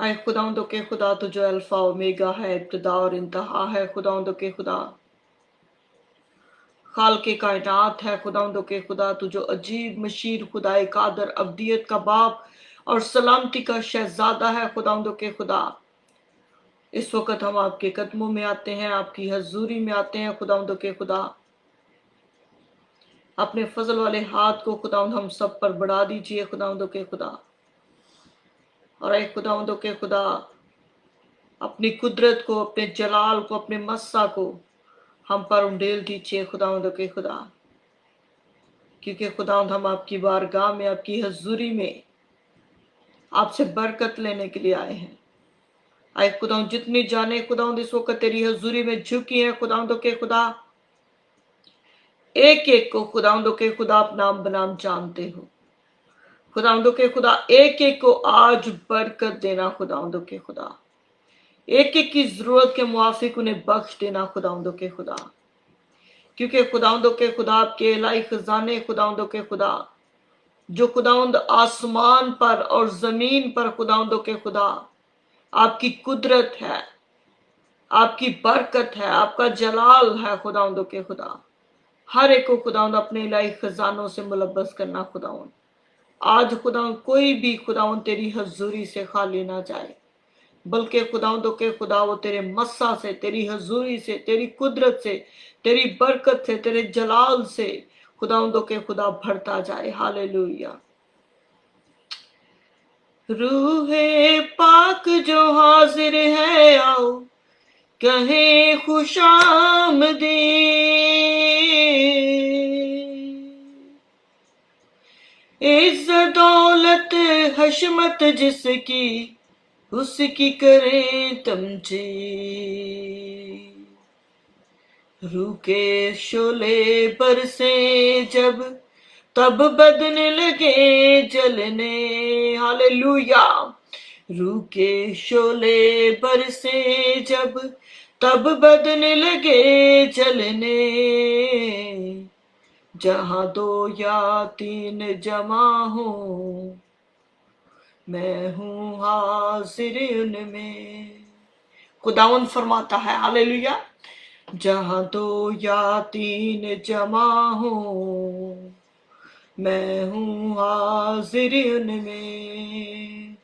आए खुदावंद के खुदा, तो जो अल्फा ओमेगा है, इब्तिदा और इंतहा है खुदावंद के खुदा, खाल के कायनात है खुदावंद के खुदा, तू जो अजीब मशीर खुदाए कादर, अब्दियत का बाप और सलामती का शहजादा है खुदावंद के खुदा। इस वक्त हम आपके कदमों में आते हैं, आपकी हजूरी में आते हैं खुदावंद के खुदा। अपने फजल वाले हाथ को खुदावंद हम सब पर बढ़ा दीजिए खुदावंद के खुदा। और ऐ खुदावंद के खुदा, अपनी कुदरत को, अपने जलाल को, अपने मस्सा को हम पर उंडेल दीजिए खुदावंद के खुदा, क्योंकि खुदावंद हम आपकी बारगाह में, आपकी हजूरी में आपसे बरकत लेने के लिए आए हैं। आए खुदावंद, जितनी जाने खुदावंद इस वक्त तेरी हजूरी में झुकी है खुदावंद के खुदा, एक एक को खुदावंद के खुदा आप नाम बनाम जानते हो खुदावंद के खुदा। एक एक को आज बरकत देना खुदावंद के खुदा, एक एक की जरूरत के मुआफिक उन्हें बख्श देना खुदावंद के खुदा, क्योंकि खुदावंद के खुदा आपके इलाही खजाने खुदावंद के खुदा, जो खुदावंद आसमान पर और जमीन पर खुदावंद के खुदा आपकी कुदरत है, आपकी बरकत है, आपका जलाल है खुदावंद के खुदा। हर एक को खुदावंद अपने इलाही खजानों से मुलब्बस करना खुदावंद। आज खुदावंद कोई भी खुदावंद तेरी हजूरी से खाली ना जाए, बल्कि खुदावंद के खुदा वो तेरे मस्सा से, तेरी हजूरी से, तेरी कुदरत से, तेरी बरकत से, तेरे जलाल से खुदावंद के खुदा भरता जाए। हालेलुया। रूहे पाक जो हाजिर है, आओ कहे खुशामदीद। इज्जत दौलत हशमत जिसकी, उसकी करें तमजीद। रूह के शोले बरसे जब, तब बदन लगे जलने। हालेलुया। रूह के शोले बरसे जब, तब बदन लगे जलने। जहां दो या तीन जमा हो, मैं हूं हाजिर उनमें। खुदावंद फरमाता है, हालेलुया, जहां दो या तीन जमा हो, मैं हूं हाजिर उनमें।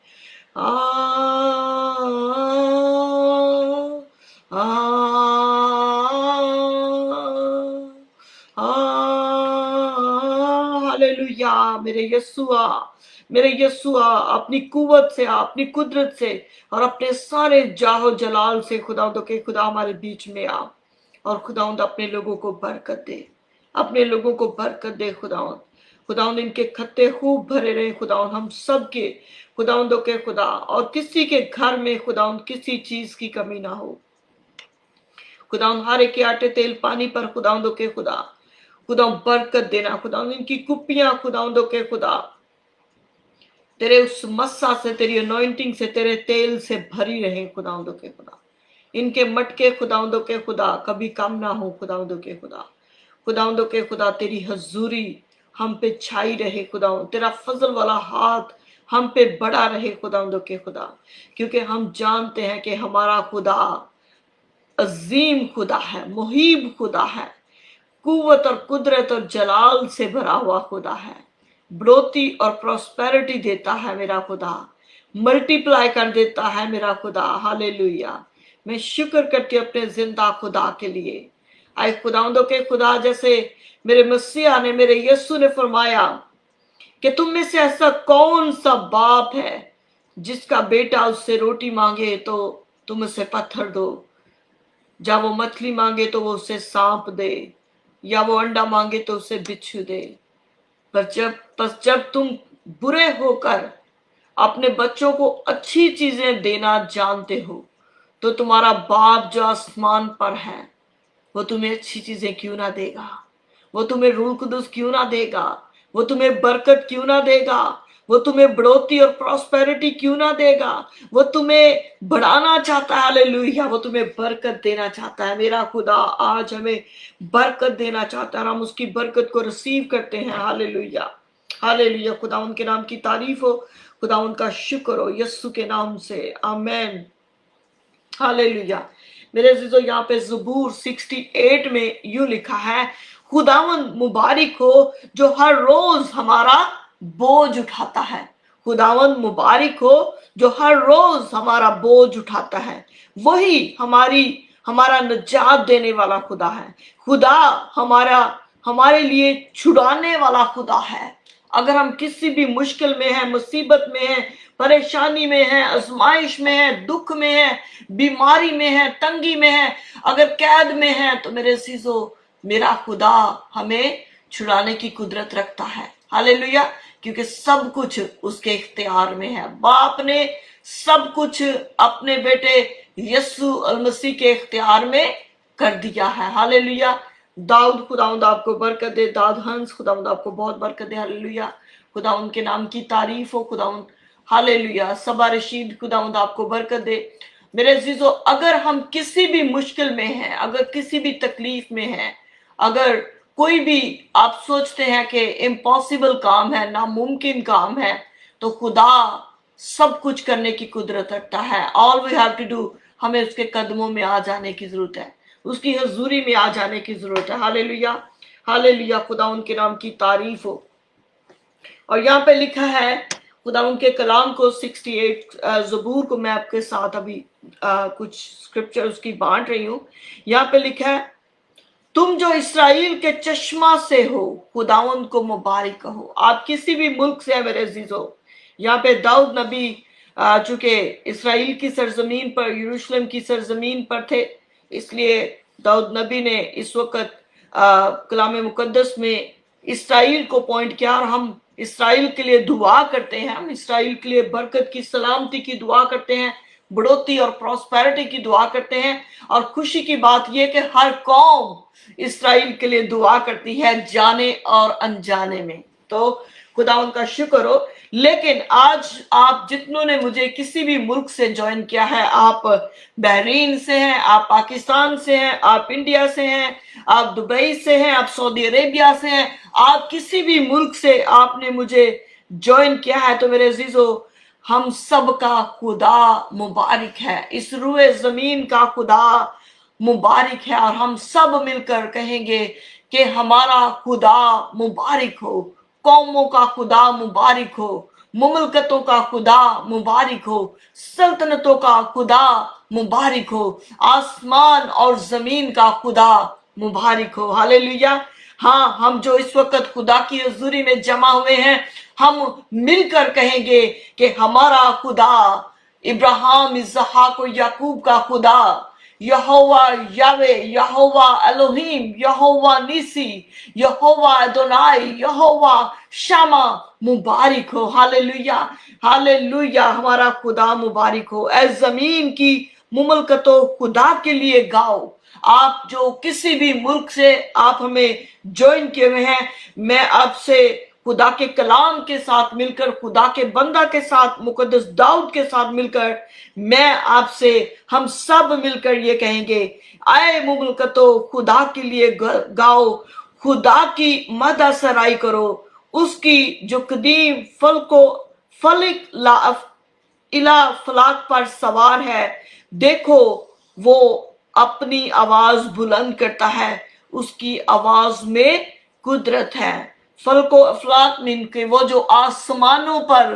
आ आ हालेलुया। मेरे यस्सुआ, मेरे यस्सुआ, अपनी कुव्वत से, अपनी कुदरत से और अपने सारे जाहो जलाल से खुदावंद के खुदा हमारे बीच में आ, और खुदावंद अपने लोगों को बरकत दे, अपने लोगों को बरकत दे खुदावंद। खुदावंद इनके खत्ते खूब भरे रहे खुदावंद, हम सब के खुदावंद के खुदा, और किसी के घर में खुदावंद किसी चीज की कमी ना हो खुदावंद। हर एक के आटे तेल पानी पर खुदावंद के खुदा, खुदावंद बरकत देना खुदावंद। इनकी कुप्पियां खुदावंद के खुदा तेरे उस मस्सा से, तेरी अनॉइंटिंग से, तेरे तेल से भरी रहे खुदावंद के खुदा। इनके मटके खुदावंद के खुदा कभी कम ना हो खुदावंद के खुदा। खुदावंद के खुदा तेरी हजूरी हम पे छाई रहे खुदावंद, तेरा फजल वाला हाथ हम पे बड़ा रहे खुदावंद के खुदा, क्योंकि हम जानते हैं कि हमारा खुदा अजीम खुदा है, मुहीब खुदा है, कुव्वत और कुदरत और जलाल से भरा हुआ खुदा है, बढ़ोतरी और प्रॉस्पेरिटी देता है मेरा खुदा, मल्टीप्लाई कर देता है मेरा खुदा। हालेलुया। मैं शुक्र करती हूँ अपने जिंदा खुदा के लिए। आए खुदावंदों के खुदा, जैसे मेरे मसीहा ने, मेरे यीशु ने फरमाया कि तुम में से ऐसा कौन सा बाप है जिसका बेटा उससे रोटी मांगे तो तुम उसे पत्थर दो, जब वो मछली मांगे तो वो उसे सांप दे, या वो अंडा मांगे तो उसे बिच्छू दे। पर जब तुम बुरे होकर अपने बच्चों को अच्छी चीजें देना जानते हो, तो तुम्हारा बाप जो आसमान पर है वो तुम्हें अच्छी चीजें क्यों ना देगा, वो तुम्हें रूह कुदुस क्यों ना देगा, वो तुम्हें बरकत क्यों ना देगा, वो तुम्हें बढ़ोतरी और प्रॉस्पेरिटी क्यों ना देगा। वो तुम्हें बढ़ाना चाहता है, हालेलुया, वो तुम्हें बरकत देना चाहता है। मेरा खुदा आज हमें बरकत देना चाहता है, हम उसकी बरकत को रिसीव करते हैं। हालेलुया। हालेलुया, खुदावंद के नाम की तारीफ हो, खुदावंद का शुक्र हो यस्सु के नाम से, आमेन। हालेलुया। मेरे अजीजों, यहाँ पे ज़बूर 68 में यूं लिखा है, खुदावंद मुबारक हो जो हर रोज हमारा बोझ उठाता है। खुदावंद मुबारक हो जो हर रोज हमारा बोझ उठाता है। वही हमारा निजात देने वाला खुदा है। खुदा हमारे लिए छुड़ाने वाला खुदा है। अगर हम किसी भी मुश्किल में हैं, मुसीबत में हैं, परेशानी में हैं, आजमाइश में हैं, दुख में हैं, बीमारी में हैं, तंगी में हैं, अगर कैद में हैं, तो मेरे अजीजों, मेरा खुदा हमें छुड़ाने की कुदरत रखता है। हालेलुया, क्योंकि सब कुछ उसके इख्तियार में है। बाप ने सब कुछ अपने बेटे यस्सु मसीह के इख्तियार में कर दिया है। हालेलुया। दाऊद, खुदावंद आपको बरकत दे। दाऊद हंस, खुदावंद आपको बहुत बरकत दे। हालेलुया, खुदावंद के नाम की तारीफ हो। खुदावंद, हालेलुया। सबा रशीद, खुदावंद आपको बरकत दे। मेरे अजीजों, अगर हम किसी भी मुश्किल में हैं, अगर किसी भी तकलीफ में हैं, अगर कोई भी आप सोचते हैं कि इम्पॉसिबल काम है, नामुमकिन काम है, तो खुदा सब कुछ करने की कुदरत रखता है। All we have to do, हमें उसके कदमों में आ जाने की जरूरत है, उसकी हजूरी में आ जाने की जरूरत है। हालेलुया, हालेलुया, खुदा उनके नाम की तारीफ हो। और यहाँ पे लिखा है, खुदा उनके कलाम को 68 ज़बूर को मैं आपके साथ अभी कुछ स्क्रिप्चर उसकी बांट रही हूँ। यहाँ पे लिखा है, तुम जो इसराइल के चश्मा से हो, खुदावंद को मुबारक कहो। आप किसी भी मुल्क से हैं मेरे अजीजों। यहाँ पे दाऊद नबी चूंकि इसराइल की सरजमीन पर, यरूशलेम की सरजमीन पर थे, इसलिए दाऊद नबी ने इस वक्त कलाम मुकद्दस में इसराइल को पॉइंट किया। और हम इसराइल के लिए दुआ करते हैं, हम इसराइल के लिए बरकत की, सलामती की दुआ करते हैं, बढ़ोतरी और प्रॉस्पेरिटी की दुआ करते हैं। और खुशी की बात यह कि हर कौम इसराइल के लिए दुआ करती है, जाने और अनजाने में। तो खुदा उनका शुक्र हो। लेकिन आज आप जितनों ने मुझे किसी भी मुल्क से ज्वाइन किया है, आप बहरीन से हैं, आप पाकिस्तान से हैं, आप इंडिया से हैं, आप दुबई से हैं, आप सऊदी अरेबिया से हैं, आप किसी भी मुल्क से आपने मुझे ज्वाइन किया है, तो मेरे अजीजों, हम सब का खुदा मुबारक है। इस रूए जमीन का खुदा मुबारक है। और हम सब मिलकर कहेंगे कि हमारा खुदा मुबारक हो, कौमों का खुदा मुबारक हो, मुमलकतों का खुदा मुबारक हो, सल्तनतों का खुदा मुबारक हो, आसमान और जमीन का खुदा मुबारक हो। हालेलुया। हाँ, हम जो इस वक्त खुदा की हजूरी में जमा हुए हैं, हम मिलकर कहेंगे कि हमारा खुदा इब्राहिम, इसहाक और याकूब का खुदा, यहोवा यावे, यहोवा एलोहिम, यहोवा निसी, यहोवा अदोनाई, यहोवा शामा मुबारक हो। हालेलुया, हालेलुया, हमारा खुदा मुबारक हो। ऐ जमीन की मुमलकतों, खुदा के लिए गाओ। आप जो किसी भी मुल्क से आप हमें ज्वाइन किए हुए हैं, मैं आपसे खुदा के कलाम के साथ मिलकर, खुदा के बंदा के साथ, मुकद्दस दाऊद के साथ मिलकर, मैं आपसे, हम सब मिलकर ये कहेंगे, आए मुमलकतो, खुदा के लिए गाओ, खुदा की मदद सराई करो, उसकी जो कदीम फलिक इला फलाक पर सवार है। देखो, वो अपनी आवाज बुलंद करता है, उसकी आवाज में कुदरत है। फलको अफलाक मीन के वो जो आसमानों पर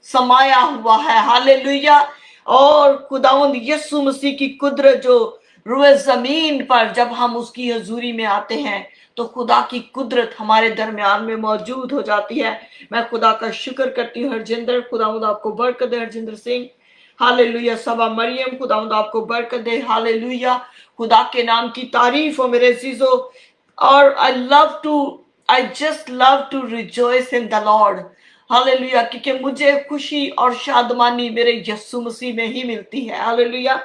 समाया हुआ है। हालेलुया। और खुदावंद यीशु मसीह की कुदरत जो रुए जमीन पर, जब हम उसकी हजूरी में आते हैं, तो खुदा की कुदरत हमारे दरमियान में मौजूद हो जाती है। मैं खुदा का शुक्र करती हूँ। हरजिंदर, खुदावंद आपको बरकत दे। हरजिंदर सिंह, हालेलुया। सबा मरियम, खुदावंद आपको बरकत दे। हालेलुया, खुदा के नाम की तारीफ हो मेरे अजीजों। और I just love to rejoice in the Lord. Hallelujah, क्योंकि मुझे खुशी और शादमानी मेरे यीशु मसीह में ही मिलती है। हालेलुया।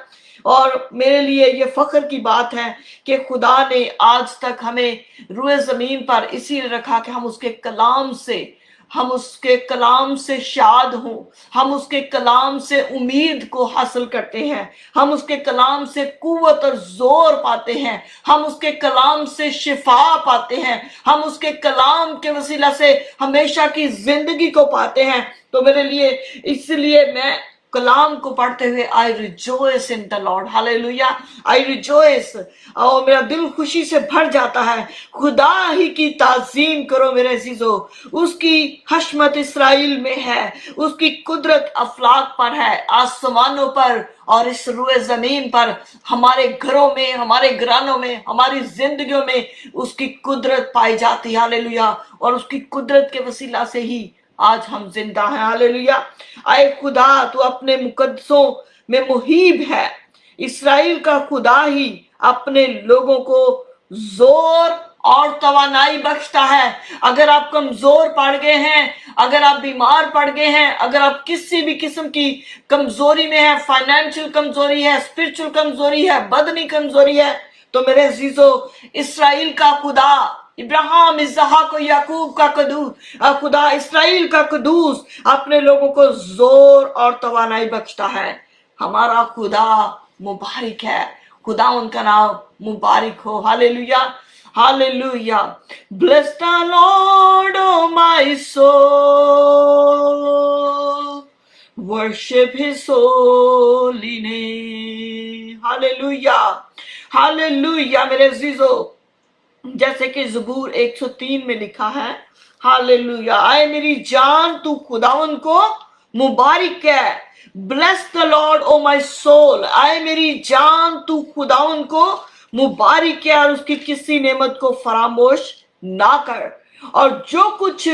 और मेरे लिए ये फख्र की बात है कि खुदा ने आज तक हमें रूए जमीन पर इसीलिए रखा कि हम उसके कलाम से हम उसके कलाम से शाद हों, हम उसके कलाम से उम्मीद को हासिल करते हैं, हम उसके कलाम से कुव्वत और जोर पाते हैं, हम उसके कलाम से शिफा पाते हैं, हम उसके कलाम के वसीला से हमेशा की जिंदगी को पाते हैं। तो मेरे लिए, इसलिए मैं कलाम को पढ़ते हुए I rejoice in the Lord, hallelujah, I rejoice, और मेरा दिल खुशी से भर जाता है। खुदा ही की ताजीम करो मेरे अजीजों, उसकी हशमत इसराइल में है, उसकी कुदरत अफलाक पर है, आसमानों पर और इस रुए जमीन पर, हमारे घरों में, हमारे घरानों में, हमारी जिंदगियों में उसकी कुदरत पाई जाती है, हालेलुया। और उसकी कुदरत के वसीला से ही आज हम जिंदा हैं, हालेलुया। आए खुदा, तू अपने मुकद्दसों में मुहीब है। इसराइल का खुदा ही अपने लोगों को जोर और तवानाई बख्शता है। अगर आप कमजोर पड़ गए हैं, अगर आप बीमार पड़ गए हैं, अगर आप किसी भी किस्म की कमजोरी में है, फाइनेंशियल कमजोरी है, स्पिरिचुअल कमजोरी है, बदनी कमजोरी है, तो मेरे अजीजों, इसराइल का खुदा, इब्राहिम, इसहाक और याकूब का खुदा, इसराइल का कदूस अपने लोगों को जोर और तवानाई बख्शता है। हमारा खुदा मुबारक है, खुदा उनका नाम मुबारक हो, hallelujah, hallelujah. Bless the Lord O my soul, worship his holy name, hallelujah, hallelujah. मेरे अजीजों, जैसे कि ज़बूर 103 में लिखा है, हालेलुया, आए मेरी जान तू खुदावन को मुबारक है। Bless the Lord O my soul, आए मेरी जान तू खुदावन को मुबारक है और उसकी किसी नेमत को फरामोश ना कर। और जो कुछ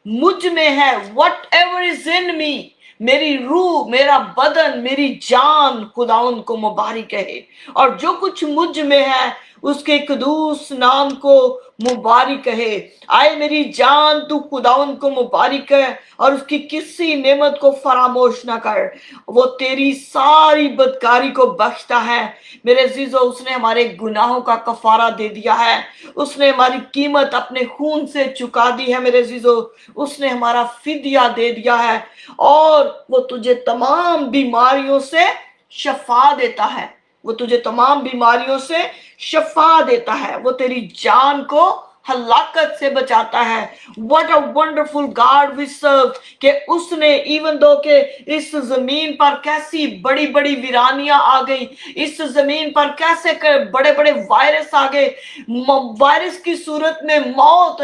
मुझ में है, वट एवर इज इन मी, मेरी रूह, मेरा बदन, मेरी जान खुदावन को मुबारक है। और जो कुछ मुझ में है उसके कदूस नाम को मुबारक है। आए मेरी जान तू खुदावन को मुबारक है और उसकी किसी नेमत को फरामोश ना कर। वो तेरी सारी बदकारी को बख्शता है। मेरे अजीजों, उसने हमारे गुनाहों का कफारा दे दिया है, उसने हमारी कीमत अपने खून से चुका दी है। मेरे अजीजों, उसने हमारा फिदिया दे दिया है और वो तुझे तमाम बीमारियों से शफा देता है, वो तुझे तमाम बीमारियों से शफा देता है, वो तेरी जान को हलाकत से बचाता है। What a wonderful God we serve, कि उसने इवन दो के इस जमीन पर कैसी बड़ी बड़ी वीरानियां आ गई, इस जमीन पर कैसे बड़े बड़े वायरस आ गए, वायरस की सूरत में मौत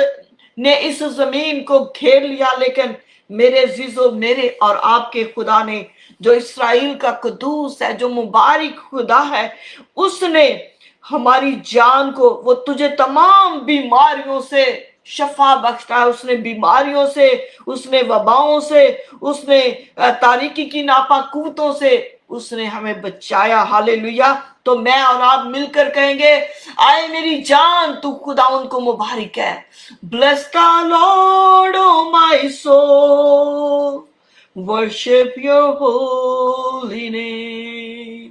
ने इस जमीन को घेर लिया, लेकिन मेरे अजीजों, मेरे और आपके खुदा ने, जो इसराइल का कदूस है, जो मुबारक खुदा है, उसने हमारी जान को, वो तुझे तमाम बीमारियों से शफा बख्शता है। उसने बीमारियों से, उसने वबाओं से, उसने तारीकी की नापाकूतों से उसने हमें बचाया, हालेलुया। तो मैं और आप मिलकर कहेंगे, आए मेरी जान तू खुदा उनको मुबारक है। Bless the Lord O my soul, worship your holy name,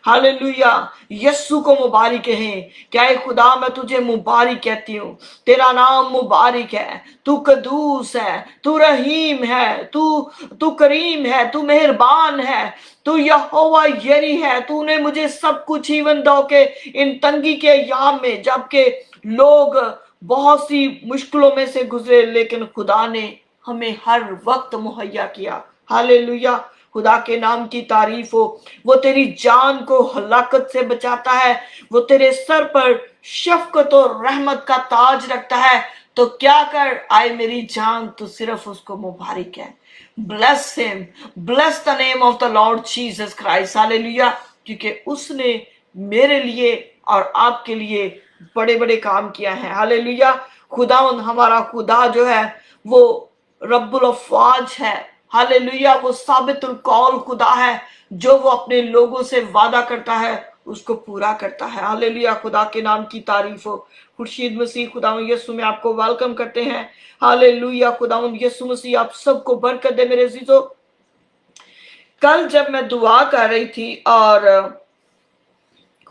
hallelujah. Yesu को मुबारक है। क्या है खुदा, मैं तुझे मुबारक कहती हूँ, तेरा नाम मुबारक है, तू कदूस है, तू रहीम है, तू करीम है, तू मेहरबान है, तू यहोवा यरी है। तूने मुझे सब कुछ इवन दो के इन तंगी के याम में, जबकि लोग बहुत सी मुश्किलों में से गुजरे, लेकिन खुदा ने हमें हर वक्त मुहैया किया, हालेलुया। खुदा के नाम की तारीफ हो। वो तेरी जान को हलाकत से बचाता है, वो तेरे सर पर शफकत और रहमत का ताज रखता है। तो क्या कर, आए मेरी जान, तो सिर्फ उसको मुबारक है। Bless him, bless the name of the Lord Jesus Christ, hallelujah. क्योंकि उसने मेरे लिए और आपके लिए बड़े बड़े काम किया है, हालेलुया। खुदा, हमारा खुदा जो है वो रब्बुल अफ़वाज है, हालेलुया। वो साबितुल कौल खुदा है, जो वो अपने लोगों से वादा करता है उसको पूरा करता है, हालेलुया। खुदा के नाम की तारीफ हो। खुर्शीद मसीह खुदा यीशु में आपको वेलकम करते हैं, हालेलुया। खुदा यीशु मसीह आप सबको बरकत दे। मेरे अजीजों, कल जब मैं दुआ कर रही थी और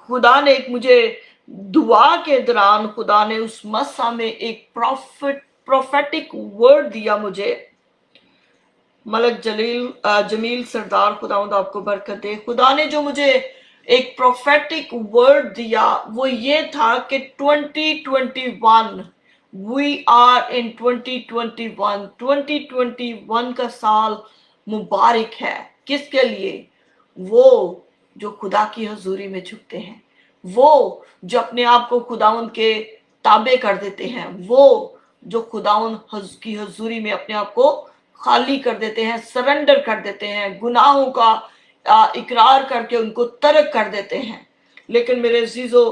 खुदा ने एक मुझे दुआ के दौरान खुदा ने उस मसा में एक प्रोफेटिक वर्ड दिया मुझे, मलक जमील सरदार, खुदावंद आपको बरकत दे। खुदा ने जो मुझे एक प्रोफेटिक वर्ड दिया वो ये था कि 2021, वी आर इन 2021, 2021 का साल मुबारक है। किसके लिए? वो जो खुदा की हजूरी में झुकते हैं, वो जो अपने आप को खुदावंद के ताबे कर देते हैं, वो जो खुदावंद की हजूरी में अपने आप को खाली कर देते हैं, सरेंडर कर देते हैं, गुनाहों का इकरार करके उनको तर्क कर देते हैं। लेकिन मेरे अजीजों,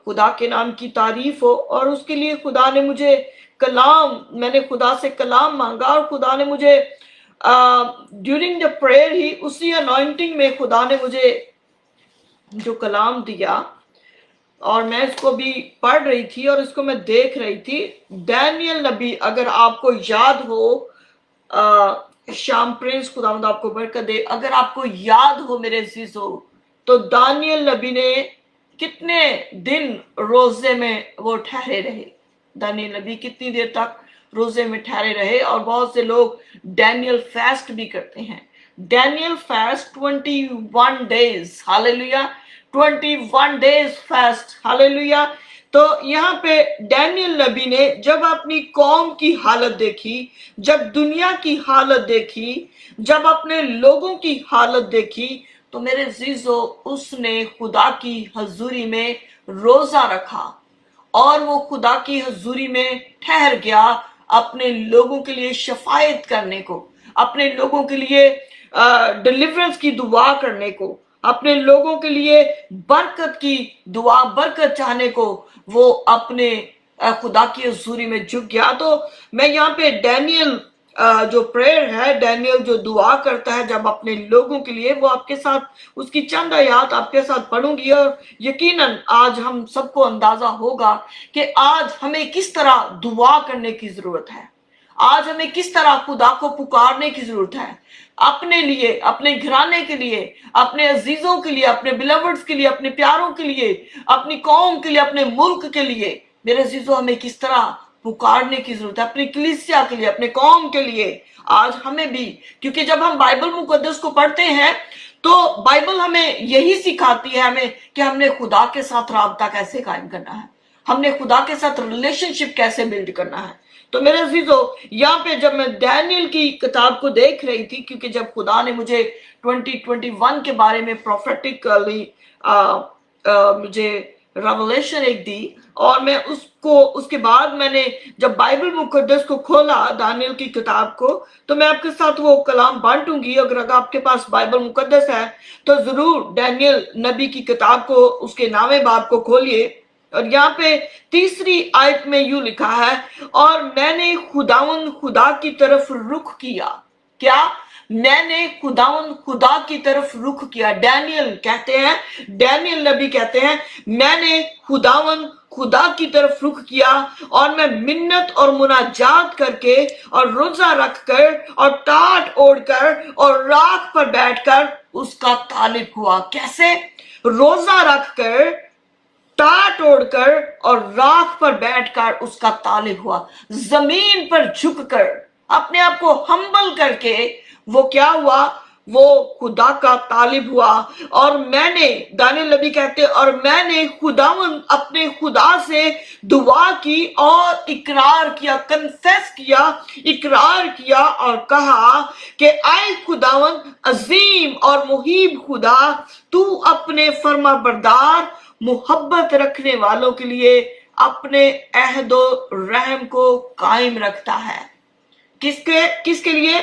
खुदा के नाम की तारीफ हो। और उसके लिए खुदा ने मुझे मैंने खुदा से कलाम मांगा, और खुदा ने मुझे ड्यूरिंग द प्रेयर ही, उसी अनॉइंटिंग में खुदा ने मुझे जो कलाम दिया, और मैं इसको भी पढ़ रही थी और इसको मैं देख रही थी। डैनियल नबी, अगर आपको याद हो, शाम प्रिंस, खुदावंद आपको बरकत दे, अगर आपको याद हो मेरे अजीजों, तो दानियल नबी ने कितने दिन रोजे में वो ठहरे रहे। दानियल नबी कितनी देर तक रोजे में ठहरे रहे। और बहुत से लोग डैनियल फास्ट भी करते हैं। Daniel fast 21 days, hallelujah, 21 days fast, hallelujah. तो यहाँ पे डैनियल नबी ने जब अपनी कौम की हालत देखी, जब दुनिया की हालत देखी, जब अपने लोगों की हालत देखी, तो मेरे अजीजों, उसने खुदा की हजूरी में रोजा रखा और वो खुदा की हजूरी में ठहर गया अपने लोगों के लिए शफायत करने को, अपने लोगों के लिए डिलीवरेंस की दुआ करने को, अपने लोगों के लिए बरकत की दुआ, बरकत चाहने को वो अपने खुदा की हजूरी में झुक गया। तो मैं यहाँ पे डैनियल जो प्रेयर है, डैनियल जो दुआ करता है जब अपने लोगों के लिए, वो आपके साथ उसकी चंद आयात आपके साथ पढ़ूंगी, और यकीनन आज हम सबको अंदाजा होगा कि आज हमें किस तरह दुआ करने की जरूरत है, आज हमें किस तरह खुदा को पुकारने की जरूरत है, अपने लिए, अपने घराने के लिए, अपने अजीजों के लिए, अपने बिलवर्ड्स के लिए, अपने प्यारों के लिए, अपनी कौम के लिए, अपने मुल्क के लिए। मेरे अजीजों, हमें किस तरह पुकारने की जरूरत है, अपनी कलीसिया के लिए, अपने कौम के लिए। आज हमें भी, क्योंकि जब हम बाइबल मुकद्दस को पढ़ते हैं तो बाइबल हमें यही सिखाती है हमें कि हमने खुदा के साथ राबता कैसे कायम करना है, हमने खुदा के साथ रिलेशनशिप कैसे बिल्ड करना है। तो मेरे अजीजों, यहाँ पे जब मैं डैनियल की किताब को देख रही थी, क्योंकि जब खुदा ने मुझे 2021 के बारे में प्रोफेटिकली मुझे रेवलेशन एक दी, और मैं उसके बाद मैंने जब बाइबल मुकद्दस को खोला, दानियल की किताब को, तो मैं आपके साथ वो कलाम बांटूंगी। अगर आपके पास बाइबल मुकद्दस है तो जरूर डैनियल नबी की किताब को, उसके 9वें बाब को खोलिए। और यहाँ पे 3री आयत में यूं लिखा है, और मैंने खुदा की तरफ रुख किया। क्या? मैंने खुदा की तरफ रुख किया। डैनियल कहते हैं, डैनियल नबी कहते हैं, मैंने खुदा की तरफ रुख किया, और मैं मिन्नत और मुनाजात करके और रोजा रखकर और टाट ओढ़कर और राख पर बैठकर उसका तालिब हुआ। कैसे? रोजा रखकर, टाट ओढ़कर और राख पर बैठकर उसका तालिब हुआ। जमीन पर झुककर, अपने आप को हम्बल करके वो क्या हुआ? वो खुदा का तालिब हुआ। और मैंने, दानियल नबी कहते, और मैंने अपने खुदा से दुआ की और इकरार किया, कन्फेस किया, इकरार किया, और कहा कि आए खुदावंद अजीम और मुहीब खुदा, तू अपने फर्मा बरदार मोहब्बत रखने वालों के लिए अपने अहदो रहम को कायम रखता है। किसके लिए?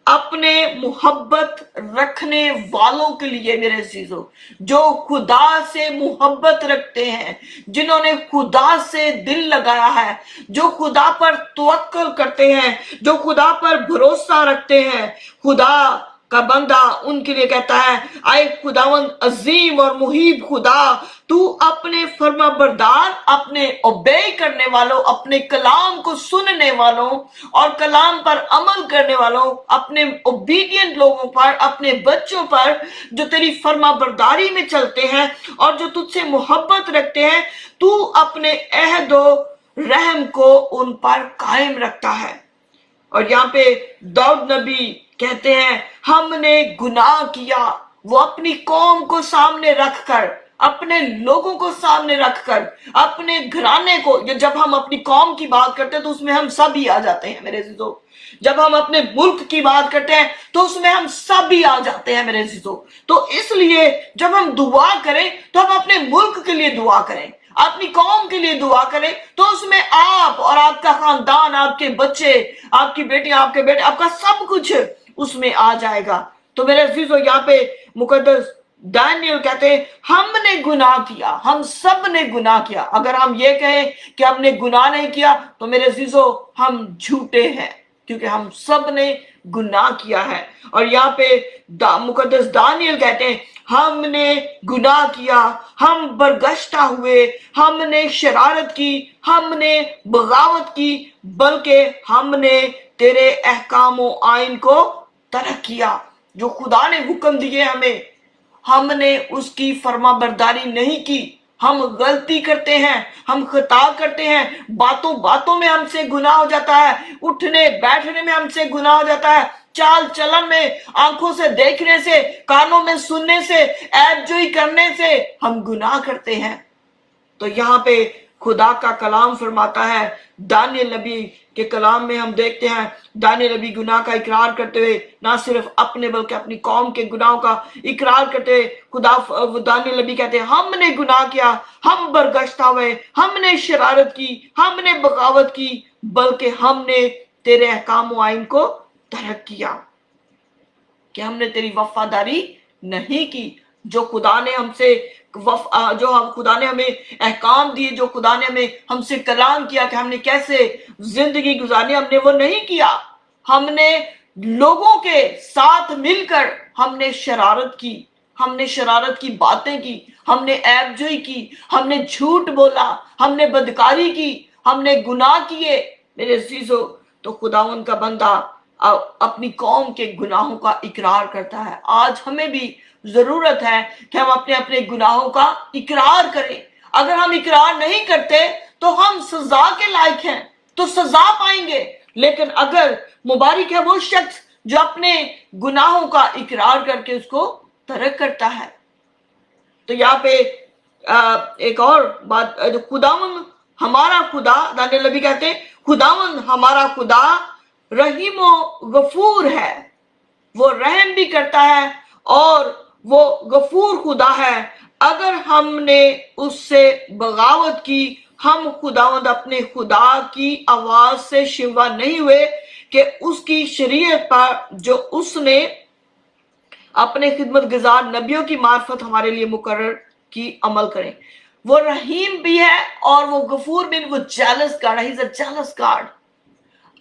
अपने मोहब्बत रखने वालों के लिए। मेरे अजीजों, जो खुदा से मोहब्बत रखते हैं, जिन्होंने खुदा से दिल लगाया है, जो खुदा पर तवक्कुल करते हैं, जो खुदा पर भरोसा रखते हैं, खुदा का बंदा उनके लिए कहता है, आए खुदावंद अजीम और मुहीब खुदा, तू अपने फर्मा बरदार, अपने ओबे करने वालों, अपने कलाम को सुनने वालों और कलाम पर अमल करने वालों, अपने ओबीडियंट लोगों पर, अपने बच्चों पर जो तेरी फर्मा बरदारी में चलते हैं और जो तुझसे मोहब्बत रखते हैं, तू अपने अहदो रहम को उन पर कायम रखता है। और यहाँ पे दाऊद नबी कहते हैं हमने गुनाह किया। वो अपनी कौम को सामने रखकर, अपने लोगों को सामने रखकर, अपने घराने को, जब हम अपनी कौम की बात करते हैं तो उसमें हम सभी आ जाते हैं मेरे अजीजों। जब हम अपने मुल्क की बात करते हैं तो उसमें हम सभी आ जाते हैं मेरे अजीजों। तो इसलिए जब हम दुआ करें तो हम अपने मुल्क के लिए दुआ करें, अपनी कौम के लिए दुआ करें, तो उसमें आप और आपका खानदान, आपके बच्चे, आपकी बेटियां, आपके बेटे, आपका सब कुछ उसमें आ जाएगा। तो मेरे अजीजों यहाँ पे मुकद्दस दानियल कहते हैं हमने गुनाह किया, हम सब ने गुनाह किया। अगर हम ये कहें कि हमने गुनाह नहीं किया तो मेरे अजीजों हम झूठे हैं, क्योंकि हम सब ने गुनाह किया है। और यहाँ पे मुकद्दस दानियल कहते हैं हमने गुनाह किया, हम बरगश्ता हुए, हमने शरारत की, हमने बगावत की, बल्कि हमने तेरे अहकाम व आइन को तरक किया। जो खुदा ने हुक्म दिए हमें, हमने उसकी फर्माबरदारी नहीं की। हम गलती करते हैं, हम खता करते हैं, बातों बातों में हमसे गुनाह हो जाता है, उठने बैठने में हमसे गुनाह हो जाता है, चाल चलन में, आंखों से देखने से, कानों में सुनने से, ऐबजोई करने से हम गुनाह करते हैं। तो यहाँ पे खुदा का कलाम फरमाता है, दानियल नबी के कलाम में हम देखते हैं दानियल नबी गुनाह का इकरार करते हुए, ना सिर्फ अपने बल्कि अपनी कौम के गुनाहों का इकरार करते हुए, दानियल नबी कहते हैं हमने गुनाह किया, हम बरगश्ता हुए, हमने शरारत की, हमने बगावत की, बल्कि हमने तेरे अहकाम व आइन को तरक किया, कि हमने तेरी वफादारी नहीं की। जो खुदा ने हमसे जो हम खुदा ने हमें अहकाम दिए, जो खुदा ने हमें हमसे कलाम किया कि हमने कैसे जिंदगी गुजारनी, हमने वो नहीं किया। हमने लोगों के साथ मिलकर हमने शरारत की, हमने शरारत की बातें की, हमने ऐबजोई की, हमने झूठ बोला, हमने बदकारी की, हमने गुनाह किए मेरे अजीजों। तो खुदावन का बंदा अपनी कौम के गुनाहों का इकरार करता है। आज हमें भी जरूरत है कि हम अपने अपने गुनाहों का इकरार करें। अगर हम इकरार नहीं करते तो हम सजा के लायक हैं, तो सजा पाएंगे। लेकिन अगर मुबारक है वो शख्स जो अपने गुनाहों का इकरार करके उसको तरक करता है। तो यहाँ पे एक और बात, जो खुदावन हमारा खुदा, दानियल नबी कहते हैं खुदावन हमारा खुदा रहीम व गफूर है, वो रहम भी करता है और वो गफूर खुदा है। अगर हमने उससे बगावत की, हम खुदावंद अपने खुदा की आवाज से शिवा नहीं हुए कि उसकी शरीयत पर जो उसने अपने खिदमत गुजार नबियों की मार्फत हमारे लिए मुकर्रर की अमल करें। वो रहीम भी है और वो गफूर भी, वो जेलस गॉड है, he is a jealous God.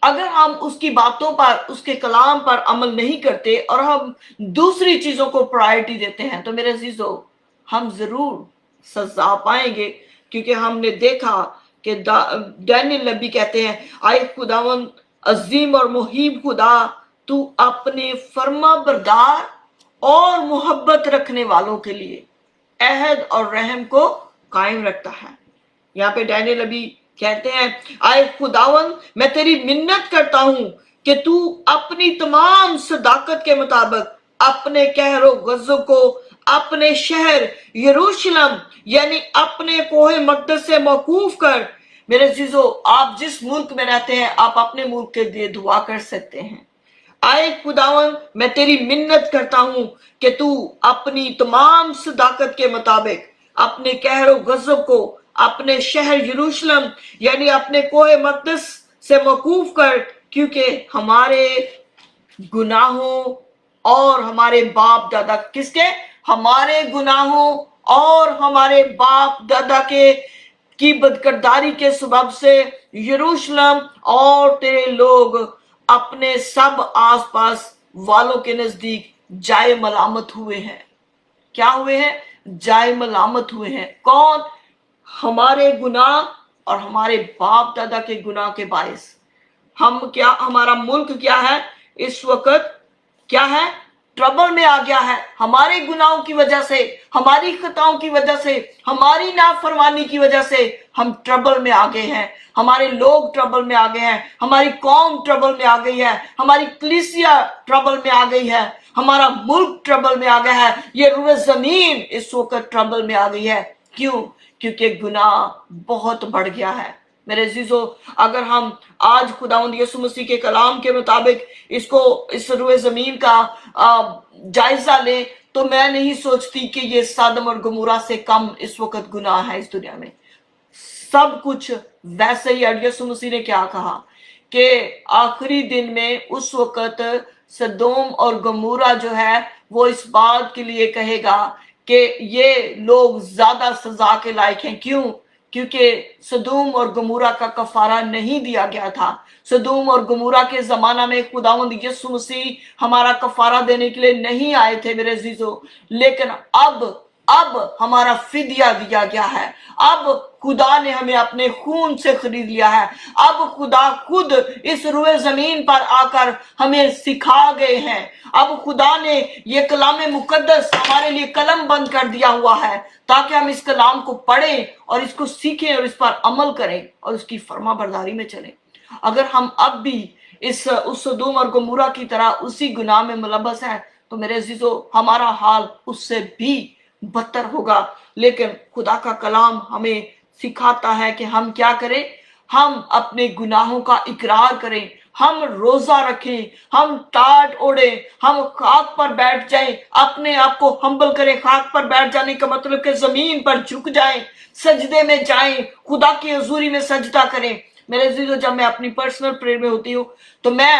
अगर हम उसकी बातों पर, उसके कलाम पर अमल नहीं करते और हम दूसरी चीजों को प्रायोरिटी देते हैं तो मेरे अजीजों हम जरूर सजा पाएंगे। क्योंकि हमने देखा कि दानियल नबी कहते हैं आए खुदावन अजीम और मुहीब खुदा, तू अपने फर्मा बरदार और मोहब्बत रखने वालों के लिए अहद और रहम को कायम रखता है। यहाँ पे दानियल नबी कहते हैं आए खुदावन मैं तेरी मिन्नत करता हूं कि तू अपनी तमाम सदाकत के मुताबिक अपने कहरो गज़ब को अपने शहर यरूशलेम यानी अपने कोहे मक़दस से मौकूफ कर। मेरे अजीजों, आप जिस मुल्क में रहते हैं आप अपने मुल्क के लिए दुआ कर सकते हैं। आए खुदावन मैं तेरी मिन्नत करता हूं कि तू अपनी तमाम सदाकत के मुताबिक अपने कहरो गज़ब को अपने शहर यरूशलेम यानी अपने कोहे मक़दस से मौकूफ कर, क्योंकि हमारे गुनाहों और हमारे बाप दादा किसके, हमारे गुनाहों और हमारे बाप दादा के की बदकिरदारी के सबब से यरूशलेम और तेरे लोग अपने सब आसपास वालों के नजदीक जाए मलामत हुए हैं। क्या हुए हैं? जाए मलामत हुए हैं। कौन? हमारे गुनाह और हमारे बाप दादा के गुनाह के बायस। हम क्या, हमारा मुल्क क्या है इस वक्त, क्या है? ट्रबल में आ गया है, हमारे गुनाहों की वजह से, हमारी खताओं की वजह से, हमारी नाफरमानी की वजह से हम ट्रबल में आ गए हैं, हमारे लोग ट्रबल में आ गए हैं, हमारी कौम ट्रबल में आ गई है, हमारी कलीसिया ट्रबल में आ गई है, हमारा मुल्क ट्रबल में आ गया है, ये रुए जमीन इस वक्त ट्रबल में आ गई है। क्यों? क्योंकि गुनाह बहुत बढ़ गया है। मेरे अजीजों, अगर हम आज खुदावंद यीशु मसीह के कलाम के मुताबिक इस रुए जमीन का जायजा लें, तो मैं नहीं सोचती कि ये सदम और गमोरा से कम इस वक्त गुनाह है इस दुनिया में। सब कुछ वैसे ही। यीशु मसीह ने क्या कहा कि आखिरी दिन में उस वक्त सदोम और गमोरा जो है वो इस बात के लिए कहेगा कि ये लोग ज्यादा सजा के लायक हैं। क्यों? क्योंकि सदोम और गमोरा का कफारा नहीं दिया गया था। सदोम और गमोरा के जमाना में खुदावंद यीशु मसीह हमारा कफारा देने के लिए नहीं आए थे मेरे अजीजों, लेकिन अब हमारा फिदिया दिया गया है। अब खुदा ने हमें अपने खून से खरीद लिया है। अब खुदा खुद इस रुए जमीन पर आकर हमें सिखा गए हैं। अब खुदा ने ये कलाम मुकद्दस हमारे लिए कलम बंद कर दिया हुआ है ताकि हम इस कलाम को पढ़ें और इसको सीखें और इस पर अमल करें और उसकी फर्मा बरदारी में चलें। अगर हम अब भी उस सदोम और गमोरा की तरह उसी गुनाह में मुलव्वस हैं तो मेरे अजीजों हमारा हाल उससे भी बदतर होगा। लेकिन खुदा का कलाम हमें सिखाता है कि हम क्या करें, हम अपने गुनाहों का इकरार करें, हम रोजा रखें, हम टाट ओढ़े, हम खाक पर बैठ जाएं, अपने आप को हम्बल करें। खाक पर बैठ जाने का मतलब कि जमीन पर झुक जाएं, सजदे में जाएं, खुदा की हजूरी में सजदा करें। मेरे अजीजों, जब मैं अपनी पर्सनल प्रेयर में होती हूँ तो मैं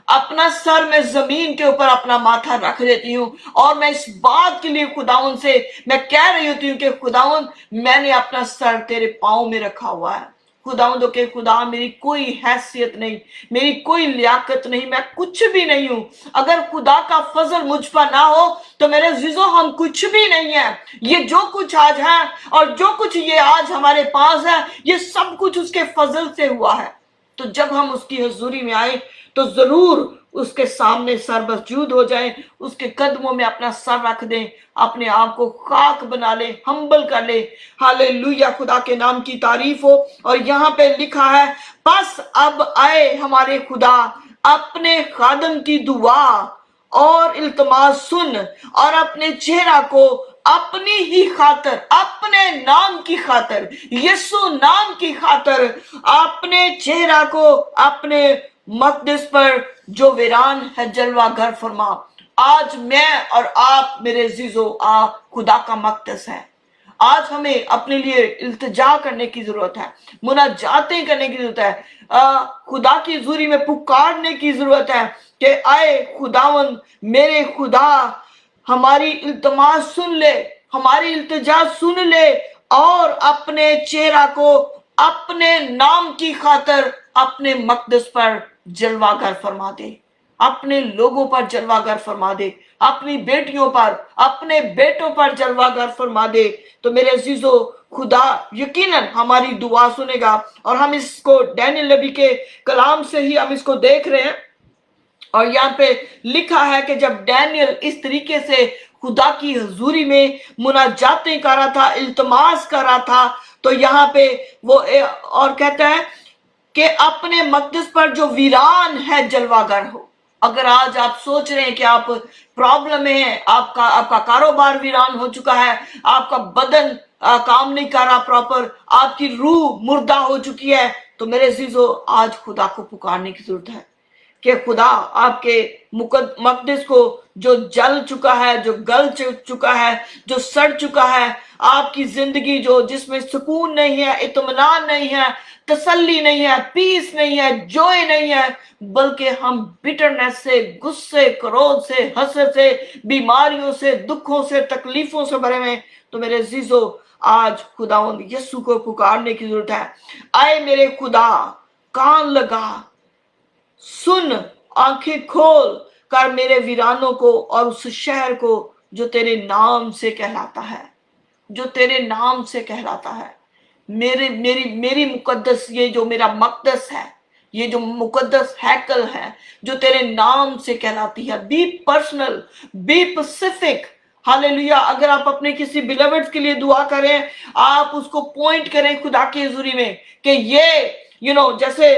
अपना सर मैं जमीन के ऊपर अपना माथा रख देती हूँ और मैं इस बात के लिए खुदावन से मैं कह रही होती हूँ कि खुदावन, मैंने अपना सर तेरे पाँव में रखा हुआ है। खुदावंद के खुदा, मेरी कोई हैसियत नहीं, मेरी कोई लियाकत नहीं, मैं कुछ भी नहीं हूं। अगर खुदा का फजल मुझ पर ना हो तो मेरे अजीजों हम कुछ भी नहीं है। ये जो कुछ आज है और जो कुछ ये आज हमारे पास है, ये सब कुछ उसके फजल से हुआ है। तो जब हम उसकी हजूरी में आए तो जरूर उसके सामने सर मौजूद हो जाए, उसके कदमों में अपना सर रख दें, अपने आप को खाक बना ले, हम्बल कर ले। हालेलुया, खुदा के नाम की तारीफ हो। और यहाँ पे लिखा है, बस अब आए हमारे खुदा, अपने खादम की दुआ और इल्तमास सुन और अपने चेहरा को अपनी ही खातर, अपने नाम की खातर, यीशु नाम की खातर अपने चेहरा को अपने मकदस पर जो वीरान है जलवा घर फरमा। आज मैं और आप मेरे अजीजों खुदा का मकदस है। आज हमें अपने लिए इल्तिजा करने की जरूरत है, मुनाजातें करने की जरूरत है, खुदा की हजूरी में पुकारने की जरूरत है कि आए खुदावन मेरे खुदा, हमारी इल्तमास सुन ले, हमारी इल्तिजा सुन ले और अपने चेहरा को अपने नाम की खातर अपने मकदस पर जलवागर फरमा दे, अपने लोगों पर जलवागर फरमा दे, अपनी बेटियों पर, अपने बेटों पर जलवागर फरमा दे। तो मेरे अजीजों, खुदा यकीनन हमारी दुआ सुनेगा। और हम इसको डैनियल नबी के कलाम से ही हम इसको देख रहे हैं। और यहाँ पे लिखा है कि जब डैनियल इस तरीके से खुदा की हजूरी में मुनाजातें कर रहा था, इल्तमास कर रहा था, तो यहाँ पे वो और कहता है कि अपने मकदस पर जो वीरान है जलवागर हो। अगर आज आप सोच रहे हैं कि आप प्रॉब्लम में हैं, आपका कारोबार वीरान हो चुका है, आपका बदन काम नहीं कर रहा प्रॉपर, आपकी रूह मुर्दा हो चुकी है, तो मेरे अजीजों आज खुदा को पुकारने की जरूरत है कि खुदा आपके मकदस को जो जल चुका है, जो गल चुका है, जो सड़ चुका है, आपकी जिंदगी जो जिसमें सुकून नहीं है, इत्मीनान नहीं है, तसल्ली नहीं है, पीस नहीं है, जॉय नहीं है, बल्कि हम बिटरनेस से, गुस्से, क्रोध से, हसरत से, बीमारियों से, दुखों से, तकलीफों से भरे में, तो मेरे अजीजों आज खुदावंद यीशु को पुकारने की जरूरत है। आए मेरे खुदा, कान लगा, सुन, आंखें खोल कर मेरे वीरानों को और उस शहर को जो तेरे नाम से कहलाता है, जो तेरे नाम से कहलाता है। मेरी मुकद्दस, ये जो मेरा मकदस है, ये जो मुकद्दस हैकल है जो तेरे नाम से कहलाती है। Be personal, be specific. Hallelujah. अगर आप अपने किसी बिलवेड्स के लिए दुआ करें, आप उसको पॉइंट करें खुदा की हुजूरी में कि ये जैसे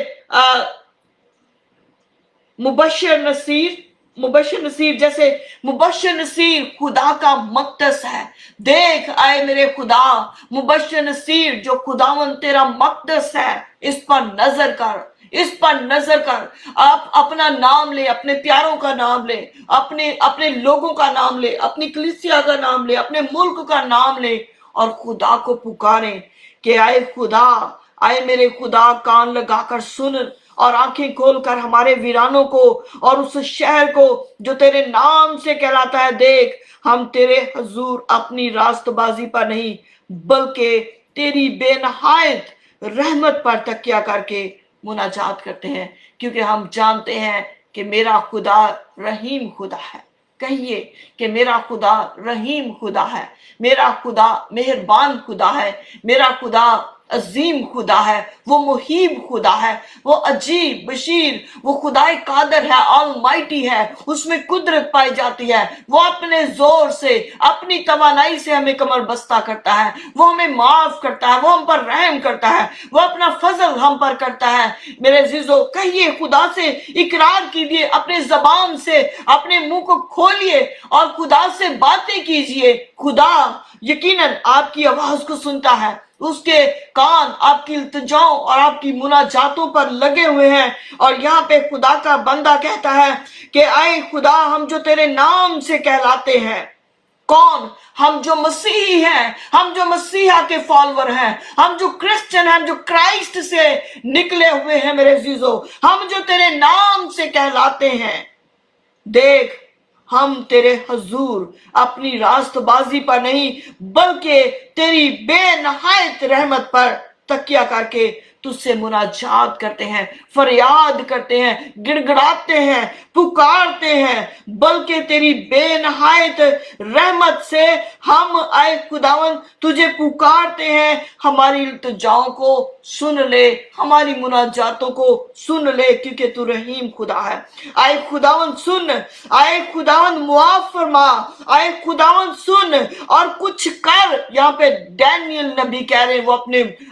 मुबश्शिर नसीर जैसे मुबश्शिर नसीर खुदा का मकदस है। देख आए मेरे खुदा, मुबश्शिर नसीर जो खुदावन तेरा मकदस है, इस पर नजर कर, इस पर नजर कर। आप अपना नाम ले, अपने प्यारों का नाम ले, अपने अपने लोगों का नाम ले, अपनी कलीसिया का नाम ले, अपने मुल्क का नाम ले और खुदा को पुकारें कि आए खुदा, आए मेरे खुदा, कान लगाकर सुन और आंखें खोलकर हमारे वीरानों को और उस शहर को जो तेरे नाम से कहलाता है देख। हम तेरे हजूर अपनी रास्तबाजी पर नहीं बल्कि तेरी बेनहायत रहमत पर तकिया करके मुनाजात करते हैं, क्योंकि हम जानते हैं कि मेरा खुदा रहीम खुदा है। कहिए कि मेरा खुदा रहीम खुदा है, मेरा खुदा मेहरबान खुदा है, मेरा खुदा अजीम खुदा है, वो मुहीब खुदा है, वो अजीब बशीर, वो खुदाए कादर है, ऑलमाइटी है, उसमें कुदरत पाई जाती है। वो अपने जोर से, अपनी तवानाई से हमें कमर बस्ता करता है, वो हमें माफ करता है, वो हम पर रहम करता है, वो अपना फजल हम पर करता है। मेरे अजीजों, कहिए खुदा से, इकरार कीजिए, अपने जबान से अपने मुंह को खोलिए और खुदा से बातें कीजिए। खुदा यकीनन आपकी आवाज को सुनता है, उसके कान आपकी इल्तिजाओं और आपकी मुनाजातों पर लगे हुए हैं। और यहाँ पे खुदा का बंदा कहता है कि आए खुदा, हम जो तेरे नाम से कहलाते हैं। कौन? हम जो मसीही हैं, हम जो मसीहा के फॉलोअर हैं, हम जो क्रिश्चियन हैं, जो क्राइस्ट से निकले हुए हैं। मेरे अजीजों, हम जो तेरे नाम से कहलाते हैं, देख हम तेरे हजूर अपनी रास्तबाजी पर नहीं बल्कि तेरी बेनहायत रहमत पर तकिया करके तुझसे मुनाजात करते हैं, फरियाद करते हैं, गिड़गिड़ाते हैं, पुकारते हैं, बल्कि तेरी बेनहायत रहमत से हम आए खुदावन तुझे पुकारते हैं। हमारी इल्तिजाओं को सुन ले, हमारी मुनाजातों को सुन ले, क्योंकि तू रहीम खुदा है। आए खुदावन सुन, आए खुदावन मुआफ फरमा, आए खुदावन सुन और कुछ कर। यहाँ पे डैनियल नबी कह रहे हैं, वो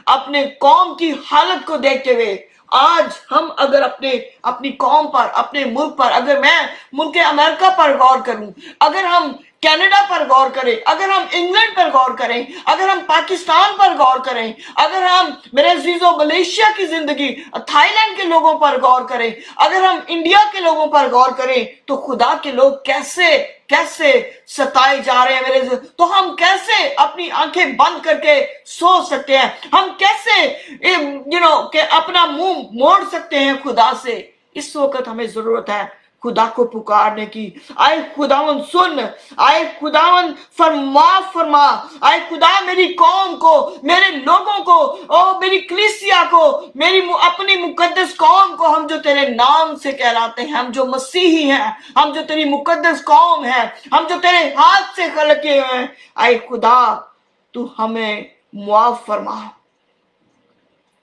अपने कौम की हालत को देखते हुए, आज हम अगर अपनी कौम पर, अपने मुल्क पर, अगर मैं मुल्क अमेरिका पर गौर करूं, अगर हम कनाडा पर गौर करें, अगर हम इंग्लैंड पर गौर करें, अगर हम पाकिस्तान पर गौर करें, अगर हम मेरे अजीजों मलेशिया की जिंदगी, थाईलैंड के लोगों पर गौर करें, अगर हम इंडिया के लोगों पर गौर करें, तो खुदा के लोग कैसे कैसे सताए जा रहे हैं मेरे। तो हम कैसे अपनी आंखें बंद करके सो सकते हैं? हम कैसे कि अपना मुंह मोड़ सकते हैं खुदा से? इस वक्त हमें जरूरत है खुदा को पुकारने की। आए खुदावन सुन, आए खुदावन फरमा, आए खुदा मेरी कौम को, मेरे लोगों को, ओ मेरी कलीसिया को, मेरी अपनी मुकद्दस कौम को, हम जो तेरे नाम से कहलाते हैं, हम जो मसीही हैं, हम जो तेरी मुकद्दस कौम है, हम जो तेरे हाथ से खलके हुए हैं, आए खुदा तू हमें मुआफ फरमा।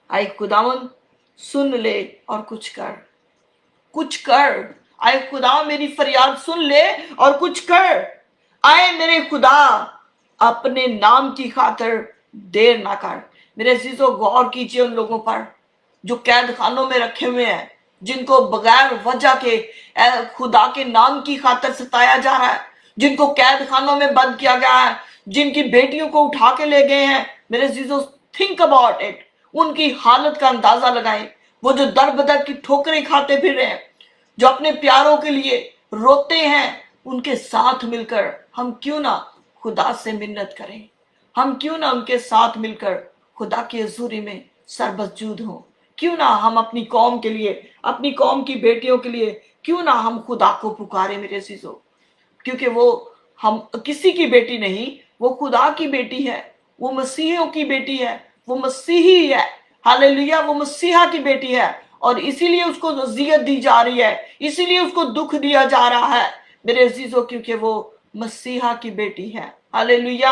आए खुदावन सुन ले और कुछ कर। आए खुदा मेरी फरियाद सुन ले और कुछ कर। आए मेरे खुदा अपने नाम की खातिर देर ना कर। मेरे अजीजों, गौर कीजिए उन लोगों पर जो कैद खानों में रखे हुए हैं, जिनको बगैर वजह के खुदा के नाम की खातिर सताया जा रहा है, जिनको कैद खानों में बंद किया गया है, जिनकी बेटियों को उठा के ले गए हैं। मेरे अजीजों, थिंक अबाउट इट। उनकी हालत का अंदाजा लगाएं। वो जो दर बदर की ठोकरें खाते फिर रहे हैं, जो अपने प्यारों के लिए रोते हैं, उनके साथ मिलकर हम क्यों ना खुदा से मिन्नत करें? हम क्यों ना उनके साथ मिलकर खुदा की हजूरी में सरबजूद हों? क्यों ना हम अपनी कौम के लिए, अपनी कौम की बेटियों के लिए क्यों ना हम खुदा को पुकारें मेरे अजीजों? क्योंकि वो हम किसी की बेटी नहीं, वो खुदा की बेटी है, वो मसीहियों की बेटी है, वो मसीही है। हालेलुया, वो मसीहा की बेटी है और इसीलिए उसको अज़ियत दी जा रही है, इसीलिए उसको दुख दिया जा रहा है मेरे अजीजों, क्योंकि वो मसीहा की बेटी है। Hallelujah,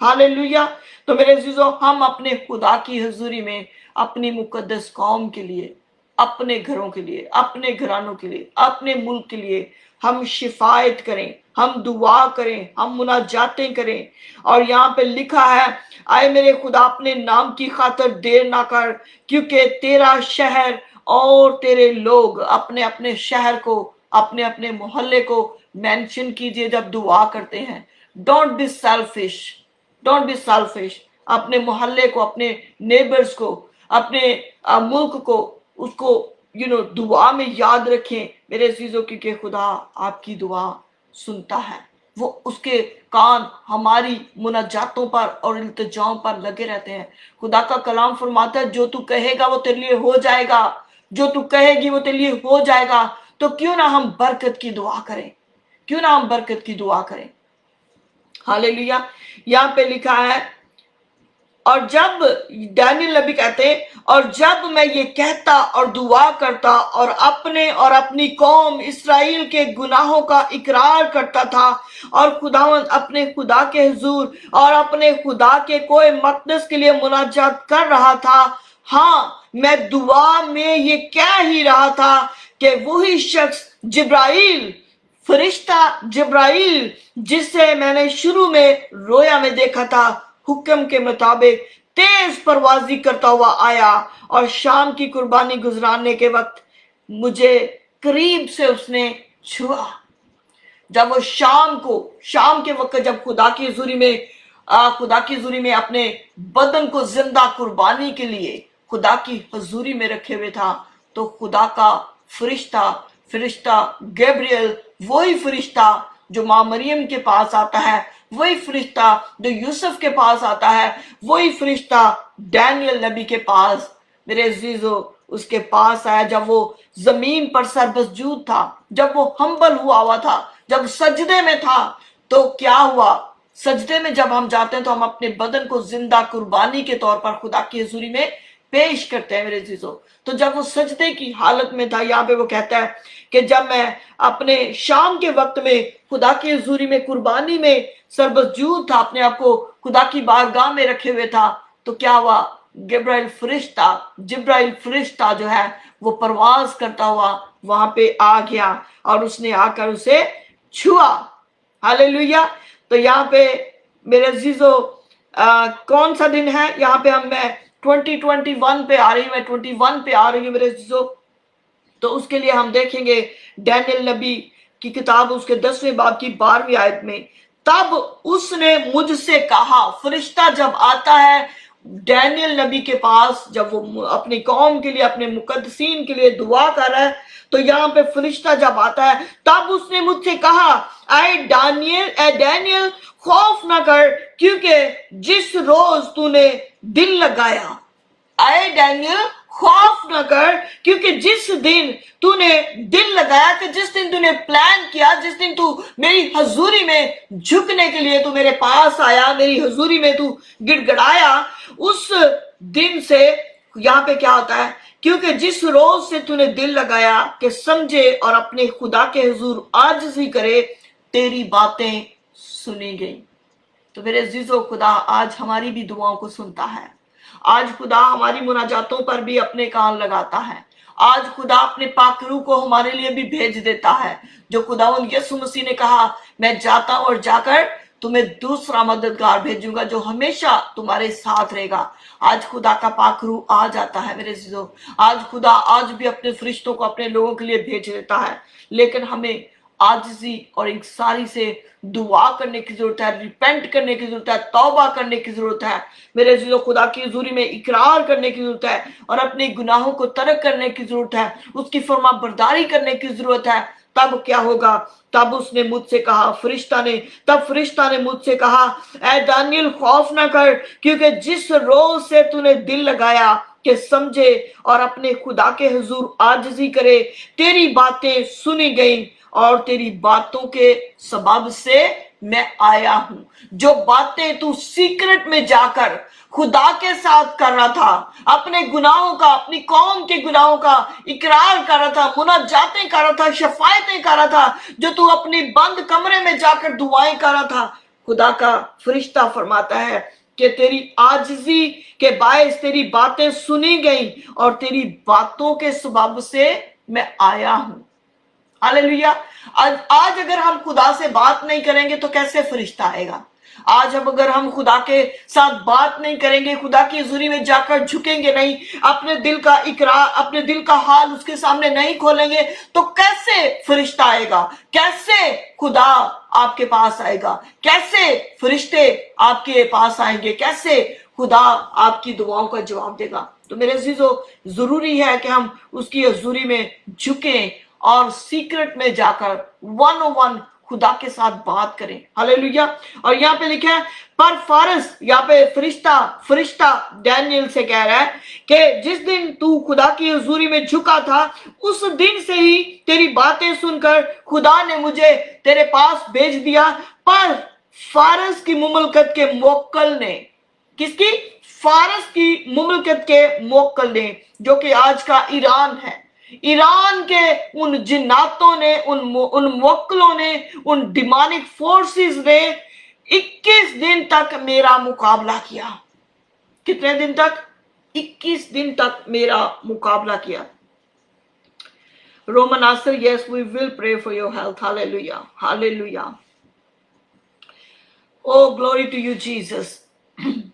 hallelujah. तो मेरे अजीजों, हम अपने खुदा की हुजूरी में अपनी मुकद्दस कौम के लिए, अपने घरों के लिए, अपने घरानों के लिए, अपने मुल्क के लिए हम शिफायत करें, हम दुआ करें, हम मुनाजातें करें। और यहाँ पे लिखा है, आए मेरे खुदा अपने नाम की खातिर देर ना कर, क्योंकि तेरा शहर और तेरे लोग, अपने अपने शहर को, अपने अपने मोहल्ले को मेंशन कीजिए जब दुआ करते हैं। Don't be selfish, don't be selfish. अपने मोहल्ले को, अपने नेबर्स को, अपने मुल्क को, उसको दुआ में याद रखें मेरे अजीजों, क्योंकि खुदा आपकी दुआ सुनता है। वो उसके कान हमारी मुनाजातों पर और इल्तिजाओं पर लगे रहते हैं। खुदा का कलाम फरमाता है, जो तू कहेगा वो तेरे लिए हो जाएगा, जो तू कहेगी वो तेरे लिए हो जाएगा। तो क्यों ना हम बरकत की दुआ करें, क्यों ना हम बरकत की दुआ करें। हालेलुया। यहाँ पे लिखा है, और जब डैनियल नबी कहते हैं, और जब मैं ये कहता और दुआ करता और अपने और अपनी कौम इसराइल के गुनाहों का इकरार करता था, और खुदावंद अपने खुदा के हुजूर और अपने खुदा के कोई मकदस के लिए मुनाजात कर रहा था, हाँ मैं दुआ में ये कह ही रहा था कि वही शख्स जिब्राइल, फरिश्ता जिब्राइल, जिसे मैंने शुरू में रोया में देखा था, हुक्म के मुताबिक तेज परवाजी करता हुआ आया, और शाम की कुर्बानी गुजराने के वक्त मुझे करीब से उसने छुआ। जब वो शाम के वक्त जब खुदा की हुजूरी में अपने बदन को जिंदा कुर्बानी के लिए खुदा की हुजूरी में रखे हुए था, तो खुदा का फरिश्ता गैब्रियल, वही फरिश्ता जो मां मरियम के पास आता है, वही फरिश्ता जो यूसुफ के पास आता है, वही फरिश्ता डैनियल नबी के पास, मेरे अजीजों, उसके पास आया जब वो जमीन पर सरबसजूद था, जब वो हम्बल हुआ था, जब सजदे में था। तो क्या हुआ, सजदे में जब हम जाते हैं तो हम अपने बदन को जिंदा कुर्बानी के तौर पर खुदा की हुजूरी में पेश करते हैं मेरे अजीजों। तो जब वो सजदे की हालत में था, यहाँ पे वो कहता है कि जब मैं अपने शाम के वक्त में खुदा की हुजूरी में कुर्बानी में सरबसजूद था, अपने आप को खुदा की बारगाह में रखे हुए था, तो क्या हुआ, जिब्राइल फरिश्ता जो है वो परवाज करता हुआ वहां पे आ गया और उसने आकर उसे छुआ। हालेलुया। तो यहाँ पे मेरे अजीजों कौन सा दिन है, यहाँ पे मैं 2021 पे आ रही हूँ, मैं 21 पे आ रही हूँ मेरे अजीजों। तो उसके लिए हम देखेंगे डैनियल नबी की किताब, उसके 10वें बाब की 12वीं आयत में, तब उसने मुझसे कहा, फरिश्ता जब आता है डैनियल नबी के पास, जब वो अपनी कौम के लिए, अपने मुकद्दसीन के लिए दुआ कर रहा है, तो यहाँ पे फरिश्ता जब आता है, तब उसने मुझसे कहा, ऐ डैनियल खौफ ना कर, क्योंकि जिस रोज तूने दिल लगाया, ऐ डैनियल खौफ न कर, क्योंकि जिस दिन तूने दिल लगाया, कि जिस दिन तूने प्लान किया, जिस दिन तू मेरी हजूरी में झुकने के लिए तू मेरे पास आया, मेरी हजूरी में तू गिड़गिड़ाया, उस दिन से यहाँ पे क्या होता है, क्योंकि जिस रोज से तूने दिल लगाया कि समझे और अपने खुदा के हुजूर आजिज़ी करे, तेरी बातें सुनी गई। तो मेरे अजीजों, खुदा आज हमारी भी दुआओं को सुनता है। आज खुदा हमारी मुनाजातों पर भी अपने कान लगाता है। आज खुदा अपने पाकरू को हमारे लिए भी भेज देता है, जो खुदावंद यीशु मसीह ने कहा, मैं जाता और जाकर तुम्हें दूसरा मददगार भेजूंगा जो हमेशा तुम्हारे साथ रहेगा। आज खुदा का पाकरू आ जाता है मेरे अजीजों। आज खुदा आज भी अपने फरिश्तों को अपने लोगों के लिए भेज देता है, लेकिन हमें आजिज़ी और इंकसारी से दुआ करने की जरूरत है, रिपेंट करने की जरूरत है, तौबा करने की जरूरत है मेरे अजीजों। खुदा की हुजूरी में इकरार करने की जरूरत है और अपने गुनाहों को तर्क करने की जरूरत है, उसकी फरमा बरदारी करने की जरूरत है। तब क्या होगा, तब उसने मुझसे कहा, फरिश्ता ने मुझसे कहा, ऐ दानियल खौफ ना कर, क्योंकि जिस रोज से तूने दिल लगाया कि समझे और अपने खुदा के हुजूर आजिज़ी करे, तेरी बातें सुनी गई और तेरी बातों के सबब से मैं आया हूं। जो बातें तू सीक्रेट में जाकर खुदा के साथ कर रहा था, अपने गुनाहों का, अपनी कौम के गुनाहों का इकरार कर रहा था, मुनाजातें कर रहा था, शफायतें कर रहा था, जो तू अपनी बंद कमरे में जाकर दुआएं कर रहा था, खुदा का फरिश्ता फरमाता है कि तेरी आजिज़ी के बायस तेरी बातें सुनी गई और तेरी बातों के सबब से मैं आया हूं। हालेलुया। आज अगर हम खुदा से बात नहीं करेंगे तो कैसे फरिश्ता आएगा? आज हम अगर हम खुदा के साथ बात नहीं करेंगे, खुदा की हुजूरी में जाकर झुकेंगे नहीं, अपने दिल का इकरार, अपने दिल का हाल उसके सामने नहीं खोलेंगे, तो कैसे फरिश्ता आएगा? कैसे खुदा आपके पास आएगा? कैसे फरिश्ते आपके पास आएंगे? कैसे खुदा आपकी दुआओं का जवाब देगा? तो मेरे अजीजों, जरूरी है कि हम उसकी हुजूरी में झुकें और सीक्रेट में जाकर 101 खुदा के साथ बात करें। हालेलुया। और यहाँ पे लिखा है, पर फारस, यहाँ पे फरिश्ता डैनियल से कह रहा है कि जिस दिन तू खुदा की हुजूरी में झुका था, उस दिन से ही तेरी बातें सुनकर खुदा ने मुझे तेरे पास भेज दिया। पर फारस की मुमलकत के मोक्कल ने, किसकी? फारस की मुमलकत के मोक्कल ने, जो कि आज का ईरान है, ईरान के उन जिन्नातों ने, उन मुवक्किलों ने, उन डिमोनिक फोर्सेस ने 21 दिन तक मेरा मुकाबला किया। कितने दिन तक? 21 दिन तक मेरा मुकाबला किया। Roman answer, yes, we will pray for your health. Hallelujah. Hallelujah. Oh, glory to you, Jesus.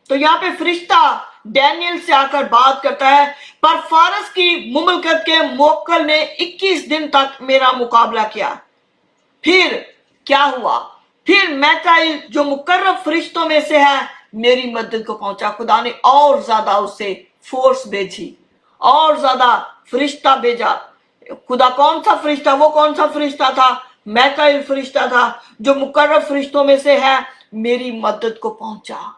तो यहाँ पे फरिश्ता डैनियल से आकर बात करता है, पर फारस की मुमलकत के मोक्कल ने 21 दिन तक मेरा मुकाबला किया। फिर क्या हुआ? फिर मैकाइल जो मुकर्रब फरिश्तों में से है, मेरी मदद को पहुंचा। खुदा ने और ज्यादा उससे फोर्स भेजी, और ज्यादा फरिश्ता भेजा। खुदा कौन सा फरिश्ता? वो कौन सा फरिश्ता था? मैकाइल फरिश्ता था, जो मुकर्रब फरिश्तों में से है, मेरी मदद को पहुंचा।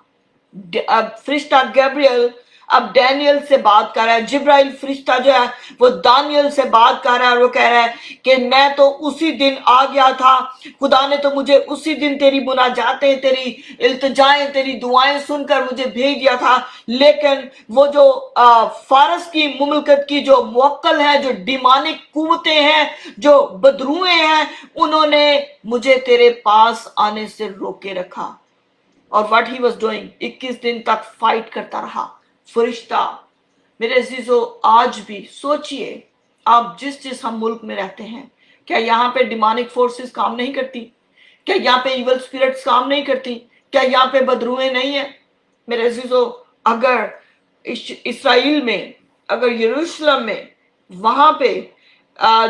अब फरिश्ता गैब्रियल अब डैनियल से बात कर रहा है। जिब्राइल फरिश्ता जो है वो दानियल से बात कर रहा है, और वो कह रहा है कि मैं तो उसी दिन आ गया था, खुदा ने तो मुझे उसी दिन तेरी मुनाजातें, तेरी इल्तिजाएं, तेरी दुआएं सुनकर मुझे भेज दिया था। लेकिन वो जो फारस की मुमलकत की जो मुवक्किल है, जो डिमोनिक कुव्वतें हैं, जो बदरुएं हैं, उन्होंने मुझे तेरे पास आने से रोके रखा। और व्हाट ही वाज डूइंग, 21 दिन तक फाइट करता रहा फरिश्ता। मेरे अजीजों, आज भी सोचिए, आप जिस हम मुल्क में रहते हैं, क्या यहाँ पे डिमोनिक फोर्सेस काम नहीं करती? क्या यहाँ पे इवल स्पिरिट्स काम नहीं करती? क्या यहाँ पे बदरुएं नहीं है? मेरे अजीजों, अगर इसराइल में, अगर यरूशलेम में, वहां पे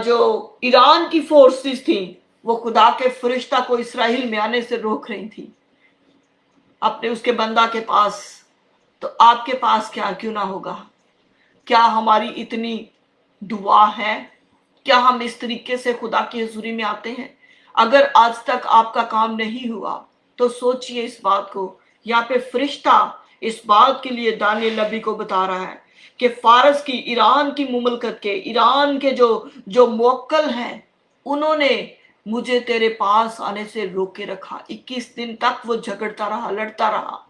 जो ईरान की फोर्सेस थी, वो खुदा के फरिश्ता को इसराइल में आने से रोक रही थी अपने उसके बंदा के पास, तो आपके पास क्या क्यों ना होगा? क्या हमारी इतनी दुआ है? क्या हम इस तरीके से खुदा की हुजूरी में आते हैं? अगर आज तक आपका काम नहीं हुआ तो सोचिए इस बात को। यहाँ पे फरिश्ता इस बात के लिए दानियल नबी को बता रहा है कि फारस की, ईरान की मुमलकत के, ईरान के जो मुवक्किल हैं, उन्होंने मुझे तेरे पास आने से रोके रखा। 21 दिन तक वो झगड़ता रहा, लड़ता रहा।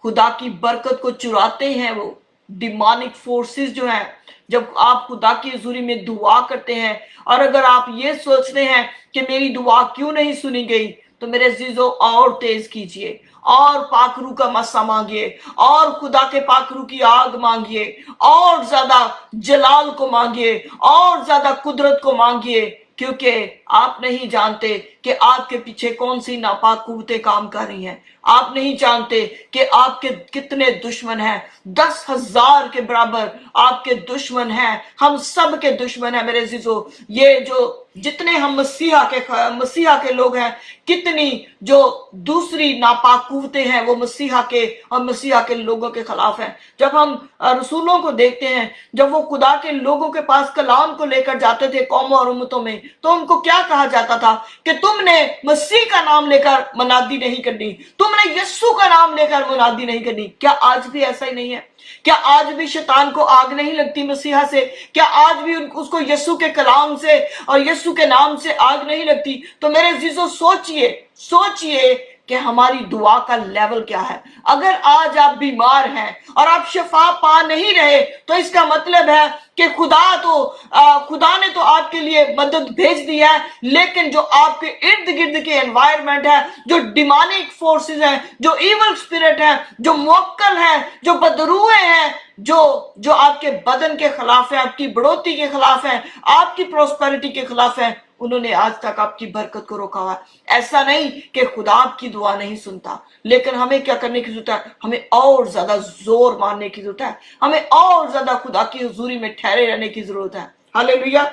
खुदा की बरकत को चुराते हैं वो डिमोनिक फोर्सेस जो हैं। जब आप खुदा की हुजूरी में दुआ करते हैं, और अगर आप ये सोचते हैं कि मेरी दुआ क्यों नहीं सुनी गई, तो मेरे अजीजों, और तेज कीजिए, और पाकरू का मस्सा मांगिए, और खुदा के पाकरू की आग मांगिए, और ज्यादा जलाल को मांगिए, और ज्यादा कुदरत को मांगिए, क्योंकि आप नहीं जानते कि आपके पीछे कौन सी नापाक कुव्वतें काम कर रही हैं। आप नहीं जानते कि आपके कितने दुश्मन हैं। 10,000 के बराबर आपके दुश्मन हैं। हम सब के दुश्मन हैं मेरे अजीजों। ये जो जितने हम मसीहा के लोग हैं, कितनी जो दूसरी नापाक कुव्वतें हैं वो मसीहा के और मसीहा के लोगों के खिलाफ हैं। जब हम रसूलों को देखते हैं, जब वो खुदा के लोगों के पास कलाम को लेकर जाते थे कौमों और उम्मतों में, तो उनको क्या कहा जाता था कि तुमने मसीह का नाम लेकर मनादी नहीं करनी, तुमने यीशु का नाम लेकर मुनादी नहीं करनी। क्या आज भी ऐसा ही नहीं है? क्या आज भी शैतान को आग नहीं लगती मसीहा से? क्या आज भी उसको यीशु के कलाम से और यीशु के नाम से आग नहीं लगती? तो मेरे अजीजों, सोचिए کہ ہماری دعا کا لیول کیا ہے. اگر آج آپ بیمار ہیں اور آپ شفا پا نہیں رہے تو اس کا مطلب ہے کہ خدا نے تو آپ کے لیے مدد بھیج دی ہے، لیکن جو آپ کے ارد گرد کے انوائرمنٹ ہے، جو ڈیمانک فورسز ہیں، جو ایول اسپرٹ ہیں، جو موکل ہیں، جو بدروئے ہیں، جو آپ کے بدن کے خلاف ہیں، آپ کی بڑھوتی کے خلاف ہیں، آپ کی پروسپیرٹی کے خلاف ہیں، انہوں نے آج تک آپ کی برکت کو روکا ہوا ہے. ایسا نہیں کہ خدا آپ کی دعا نہیں سنتا، لیکن ہمیں کیا کرنے کی ضرورت ہے؟ ہمیں اور زیادہ زور مارنے کی ضرورت ہے، ہمیں اور زیادہ خدا کی حضوری میں ٹھہرے رہنے کی ضرورت ہے. ہاللیلویا.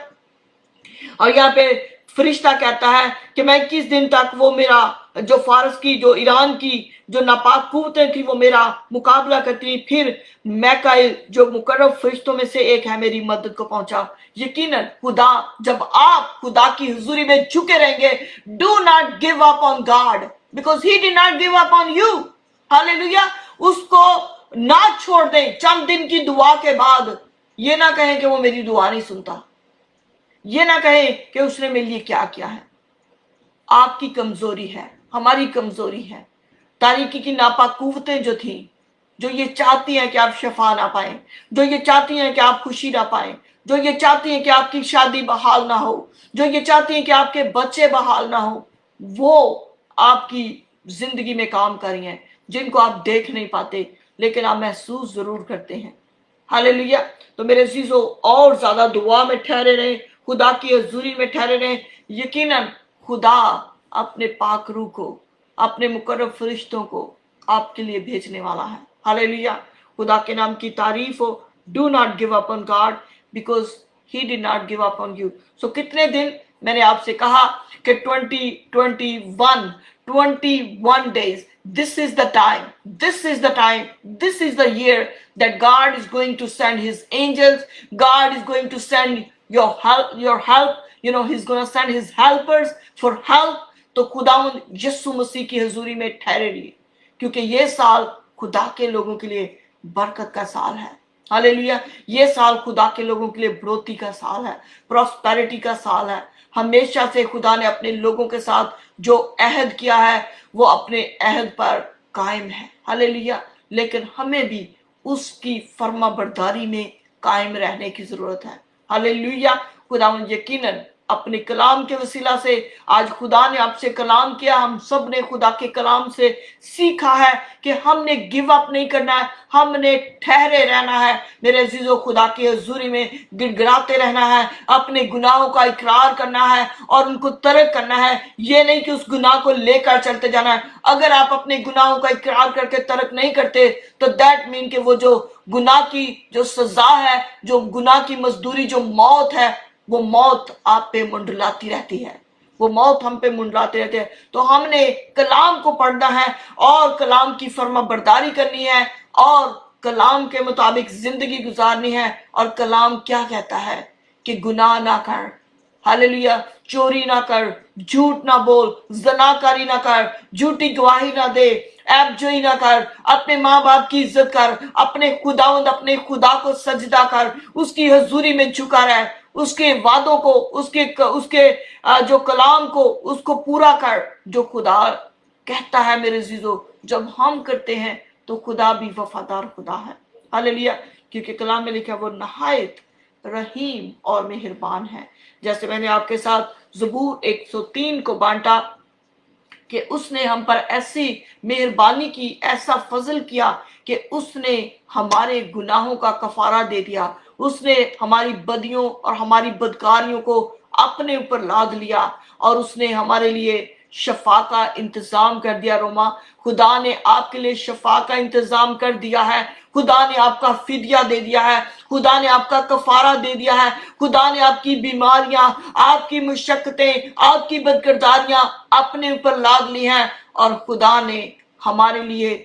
اور یہاں پہ فرشتہ کہتا ہے کہ میں 21 دن تک وہ میرا جو فارس کی، جو ایران کی جو ناپاک قوتیں تھی وہ میرا مقابلہ کرتی، پھر میکائیل جو مقرب فرشتوں میں سے ایک ہے میری مدد کو پہنچا. یقیناً خدا، جب آپ خدا کی حضوری میں جھکے رہیں گے، do not give up on God because he did not give up on you. Hallelujah. اس کو نہ چھوڑ دیں. چند دن کی دعا کے بعد یہ نہ کہیں کہ وہ میری دعا نہیں سنتا، یہ نہ کہیں کہ اس نے میرے لیے کیا کیا ہے. آپ کی کمزوری ہے، ہماری کمزوری ہے. تاریکی کی ناپاک قوتیں جو تھیں، جو یہ چاہتی ہیں کہ آپ شفا نہ پائیں، جو یہ چاہتی ہیں کہ آپ خوشی نہ پائیں، جو یہ چاہتی ہیں کہ آپ کی شادی بحال نہ ہو، جو یہ چاہتی ہیں کہ آپ کے بچے بحال نہ ہو، وہ آپ کی زندگی میں کام کر رہی ہیں، جن کو آپ دیکھ نہیں پاتے لیکن آپ محسوس ضرور کرتے ہیں. ہاللیلویا. تو میرے عزیزو، اور زیادہ دعا میں ٹھہرے رہیں، خدا کی حضوری میں ٹھہرے رہیں. یقیناً خدا اپنے پاک روح کو، اپنے مقرب فرشتوں کو آپ کے لیے بھیجنے والا ہے. ہاللیلویا. خدا کے نام کی تعریف ہو. Do not give up on God because he did not give up on you. So کتنے دن میں نے آپ سے کہا کہ 21 days. This is the time. This is the time. This is the year that God is going to send his angels. God is going to send your help. He's going to send his helpers for help. تو خداوند یسوع مسیح کی حضوری میں ٹھہرے رہیے، کیونکہ یہ سال خدا کے لوگوں کے لیے برکت کا سال ہے. ہاللیلویا. یہ سال خدا کے لوگوں کے لیے بڑھوتی کا سال ہے، پراسپیرٹی کا سال ہے. ہمیشہ سے خدا نے اپنے لوگوں کے ساتھ جو عہد کیا ہے وہ اپنے عہد پر قائم ہے. ہاللیلویا. لیکن ہمیں بھی اس کی فرما برداری میں قائم رہنے کی ضرورت ہے. ہاللیلویا. خداوند یقیناً اپنے کلام کے وسیلہ سے آج خدا نے آپ سے کلام کیا. ہم سب نے خدا کے کلام سے سیکھا ہے کہ ہم نے گیو اپ نہیں کرنا ہے، ہم نے ٹھہرے رہنا ہے. میرے عزیزو، خدا کی حضوری میں گڑ گڑاتے رہنا ہے، اپنے گناہوں کا اقرار کرنا ہے اور ان کو ترک کرنا ہے. یہ نہیں کہ اس گناہ کو لے کر چلتے جانا ہے. اگر آپ اپنے گناہوں کا اقرار کر کے ترک نہیں کرتے تو دیٹ مین کہ وہ جو گناہ کی جو سزا ہے، جو گناہ کی مزدوری، جو موت ہے، وہ موت آپ پہ منڈلاتی رہتی ہے، وہ موت ہم پہ منڈلاتے رہتے ہیں. تو ہم نے کلام کو پڑھنا ہے اور کلام کی فرما برداری کرنی ہے اور کلام کے مطابق زندگی گزارنی ہے. اور کلام کیا کہتا ہے کہ گناہ نہ کر. ہاللیلویا. چوری نہ کر، جھوٹ نہ بول، زناکاری نہ کر، جھوٹی گواہی نہ دے، عیب جوئی نہ کر، اپنے ماں باپ کی عزت کر، اپنے خدا کو سجدہ کر، اس کی حضوری میں جھکا رہ، اس کے وعدوں کو، اس کے جو کلام کو، اس کو پورا کر. جو خدا کہتا ہے میرے عزیزو، جب ہم کرتے ہیں تو خدا بھی وفادار خدا ہے. ہاللیلویا. کیونکہ کلام میں لکھا وہ نہایت رحیم اور مہربان ہے. جیسے میں نے آپ کے ساتھ زبور 103 کو بانٹا کہ اس نے ہم پر ایسی مہربانی کی، ایسا فضل کیا کہ اس نے ہمارے گناہوں کا کفارہ دے دیا. اس نے ہماری بدیوں اور ہماری بدکاریوں کو اپنے اوپر لاد لیا اور اس نے ہمارے لیے شفا کا انتظام کر دیا. روما، خدا نے آپ کے لیے شفا کا انتظام کر دیا ہے. خدا نے آپ کا فدیہ دے دیا ہے، خدا نے آپ کا کفارہ دے دیا ہے. خدا نے آپ کی بیماریاں، آپ کی مشقتیں، آپ کی بدکرداریاں اپنے اوپر لاد لی ہیں اور خدا نے ہمارے لیے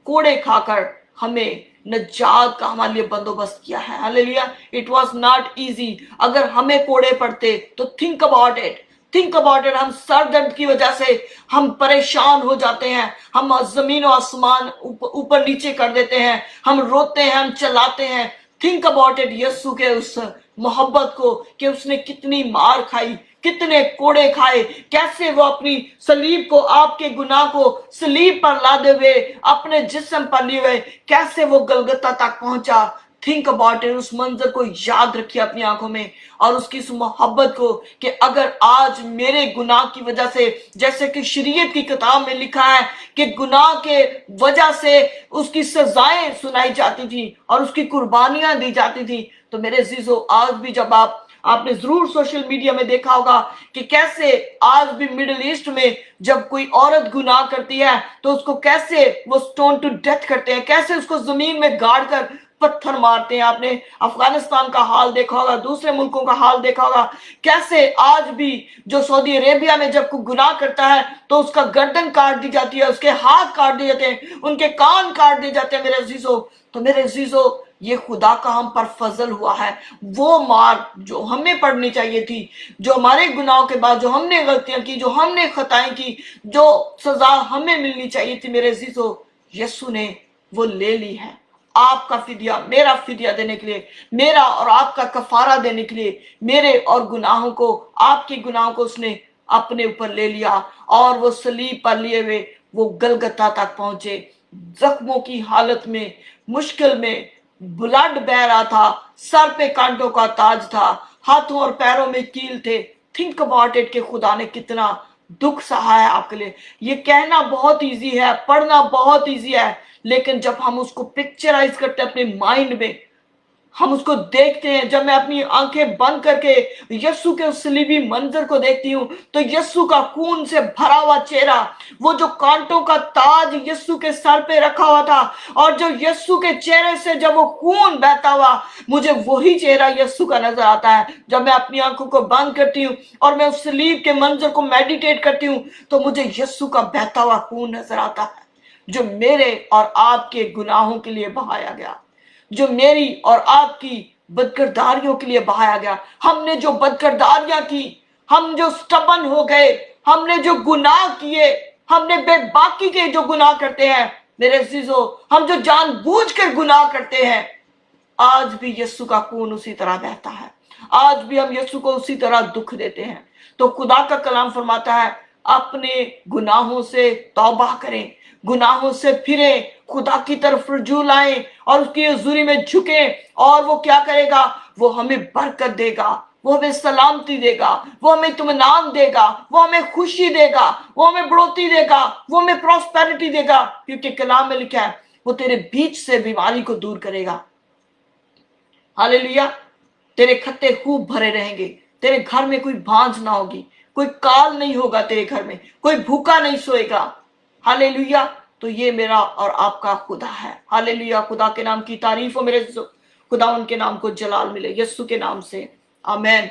کوڑے کھا کر ہمیں نجات کا ہمارے لیے بندوبست کیا ہے. Hallelujah. It was not easy. اگر ہمیں کوڑے پڑتے تو تھنک اباؤٹ اٹ. ہم سر درد کی وجہ سے ہم پریشان ہو جاتے ہیں، ہم زمین و آسمان اوپر نیچے کر دیتے ہیں، ہم روتے ہیں، ہم چلاتے ہیں. Think about it. یسوع کے اس محبت کو کہ اس نے کتنی مار کھائی، कितने कोड़े खाए, कैसे वो अपनी सलीब को, आपके गुनाह को सलीब पर लादे हुए अपने जिस्म पर लिए हुए कैसे वो गलगता तक पहुंचा। थिंक अबाउट इट, उस मंजर को याद रखिए अपनी आंखों में, और उसकी इस मोहब्बत को कि अगर आज मेरे गुनाह की वजह से, जैसे कि शरीयत की किताब में लिखा है कि गुनाह के वजह से उसकी सजाएं सुनाई जाती थी और उसकी कुर्बानियां दी जाती थी, तो मेरे अजीजों आज भी जब आपने जरूर सोशल मीडिया में देखा होगा कि कैसे आज भी मिडिल ईस्ट में जब कोई औरत गुनाह करती है तो उसको कैसे वो स्टोन टू डेथ करते हैं, कैसे उसको जमीन में गाड़ कर पत्थर मारते हैं। आपने अफगानिस्तान का हाल देखा होगा, दूसरे मुल्कों का हाल देखा होगा, कैसे आज भी जो सऊदी अरेबिया में जब कोई गुनाह करता है तो उसका गर्दन काट दी जाती है, उसके हाथ काट दिए जाते हैं, उनके कान काट दिए जाते हैं। मेरे अजीजों, तो मेरे अजीजों, ये खुदा का हम पर फजल हुआ है। वो मार जो हमें पड़नी चाहिए थी, जो हमारे गुनाहों के बाद जो हमने गलतियां की, जो हमने खताएं की, जो सजा हमें मिलनी चाहिए थी, मेरे अजीजों, यीशु ने वो ले ली है। आपका फिदिया, मेरा फिदिया देने के लिए, मेरा और आपका कफारा देने के लिए, मेरे और गुनाहों को, आपके गुनाहों को उसने अपने ऊपर ले लिया और वो सलीब पर लिए हुए वो गलगता तक पहुंचे। जख्मों की हालत में, मुश्किल में, ब्लड बह रहा था, सर पे कांटों का ताज था, हाथों और पैरों में कील थे। थिंक अबाउट इट कि खुदा ने कितना दुख सहा है आपके लिए। ये कहना बहुत इजी है, पढ़ना बहुत इजी है, लेकिन जब हम उसको पिक्चराइज करते हैं अपने माइंड में, हम उसको देखते हैं, जब मैं अपनी आंखें बंद करके यस्सु के उस सलीबी मंजर को देखती हूँ तो यस्सु का खून से भरा हुआ चेहरा, वो जो कांटों का ताज यस्सु के सर पे रखा हुआ था और जो यस्सु के चेहरे से जब वो खून बहता हुआ, मुझे वही चेहरा यस्सु का नजर आता है। जब मैं अपनी आंखों को बंद करती हूँ और मैं उस सलीब के मंजर को मेडिटेट करती हूँ तो मुझे यस्सु का बहता हुआ खून नजर आता है, जो मेरे और आपके गुनाहों के लिए बहाया गया, जो मेरी और आपकी बदकिरदारियों के लिए बहाया गया। हमने जो बदकिरदारियां की, हम जो स्टबन हो गए, हमने जो गुनाह किए, हमने बेबाकी के जो गुनाह करते हैं, मेरे अजीजों, हम जो जानबूझकर गुनाह करते हैं, आज भी यीशु का खून उसी तरह बहता है, आज भी हम यीशु को उसी तरह दुख देते हैं। तो खुदा का कलाम फरमाता है अपने गुनाहों से तौबा करें, गुनाहों से फिरें, खुदा की तरफ रुजू लाएं और उसकी हुजूरी में झुकें, और वो क्या करेगा? वो हमें बरकत देगा, वो हमें सलामती देगा, वो हमें इत्मीनान देगा, वो हमें खुशी देगा, वो हमें बढ़ोतरी देगा, वो हमें प्रॉस्पेरिटी देगा, क्योंकि कलाम में लिखा है वो तेरे बीच से बीमारी को दूर करेगा। हालेलुया। तेरे खत्ते खूब भरे रहेंगे, तेरे घर में कोई भांज ना होगी, कोई काल नहीं होगा तेरे घर में, कोई भूखा नहीं सोएगा। हालेलुया। तो ये मेरा और आपका खुदा है। हालेलुया। खुदा के नाम की तारीफ हो मेरे, खुदा उनके नाम को जलाल मिले, यीशु के नाम से, आमीन।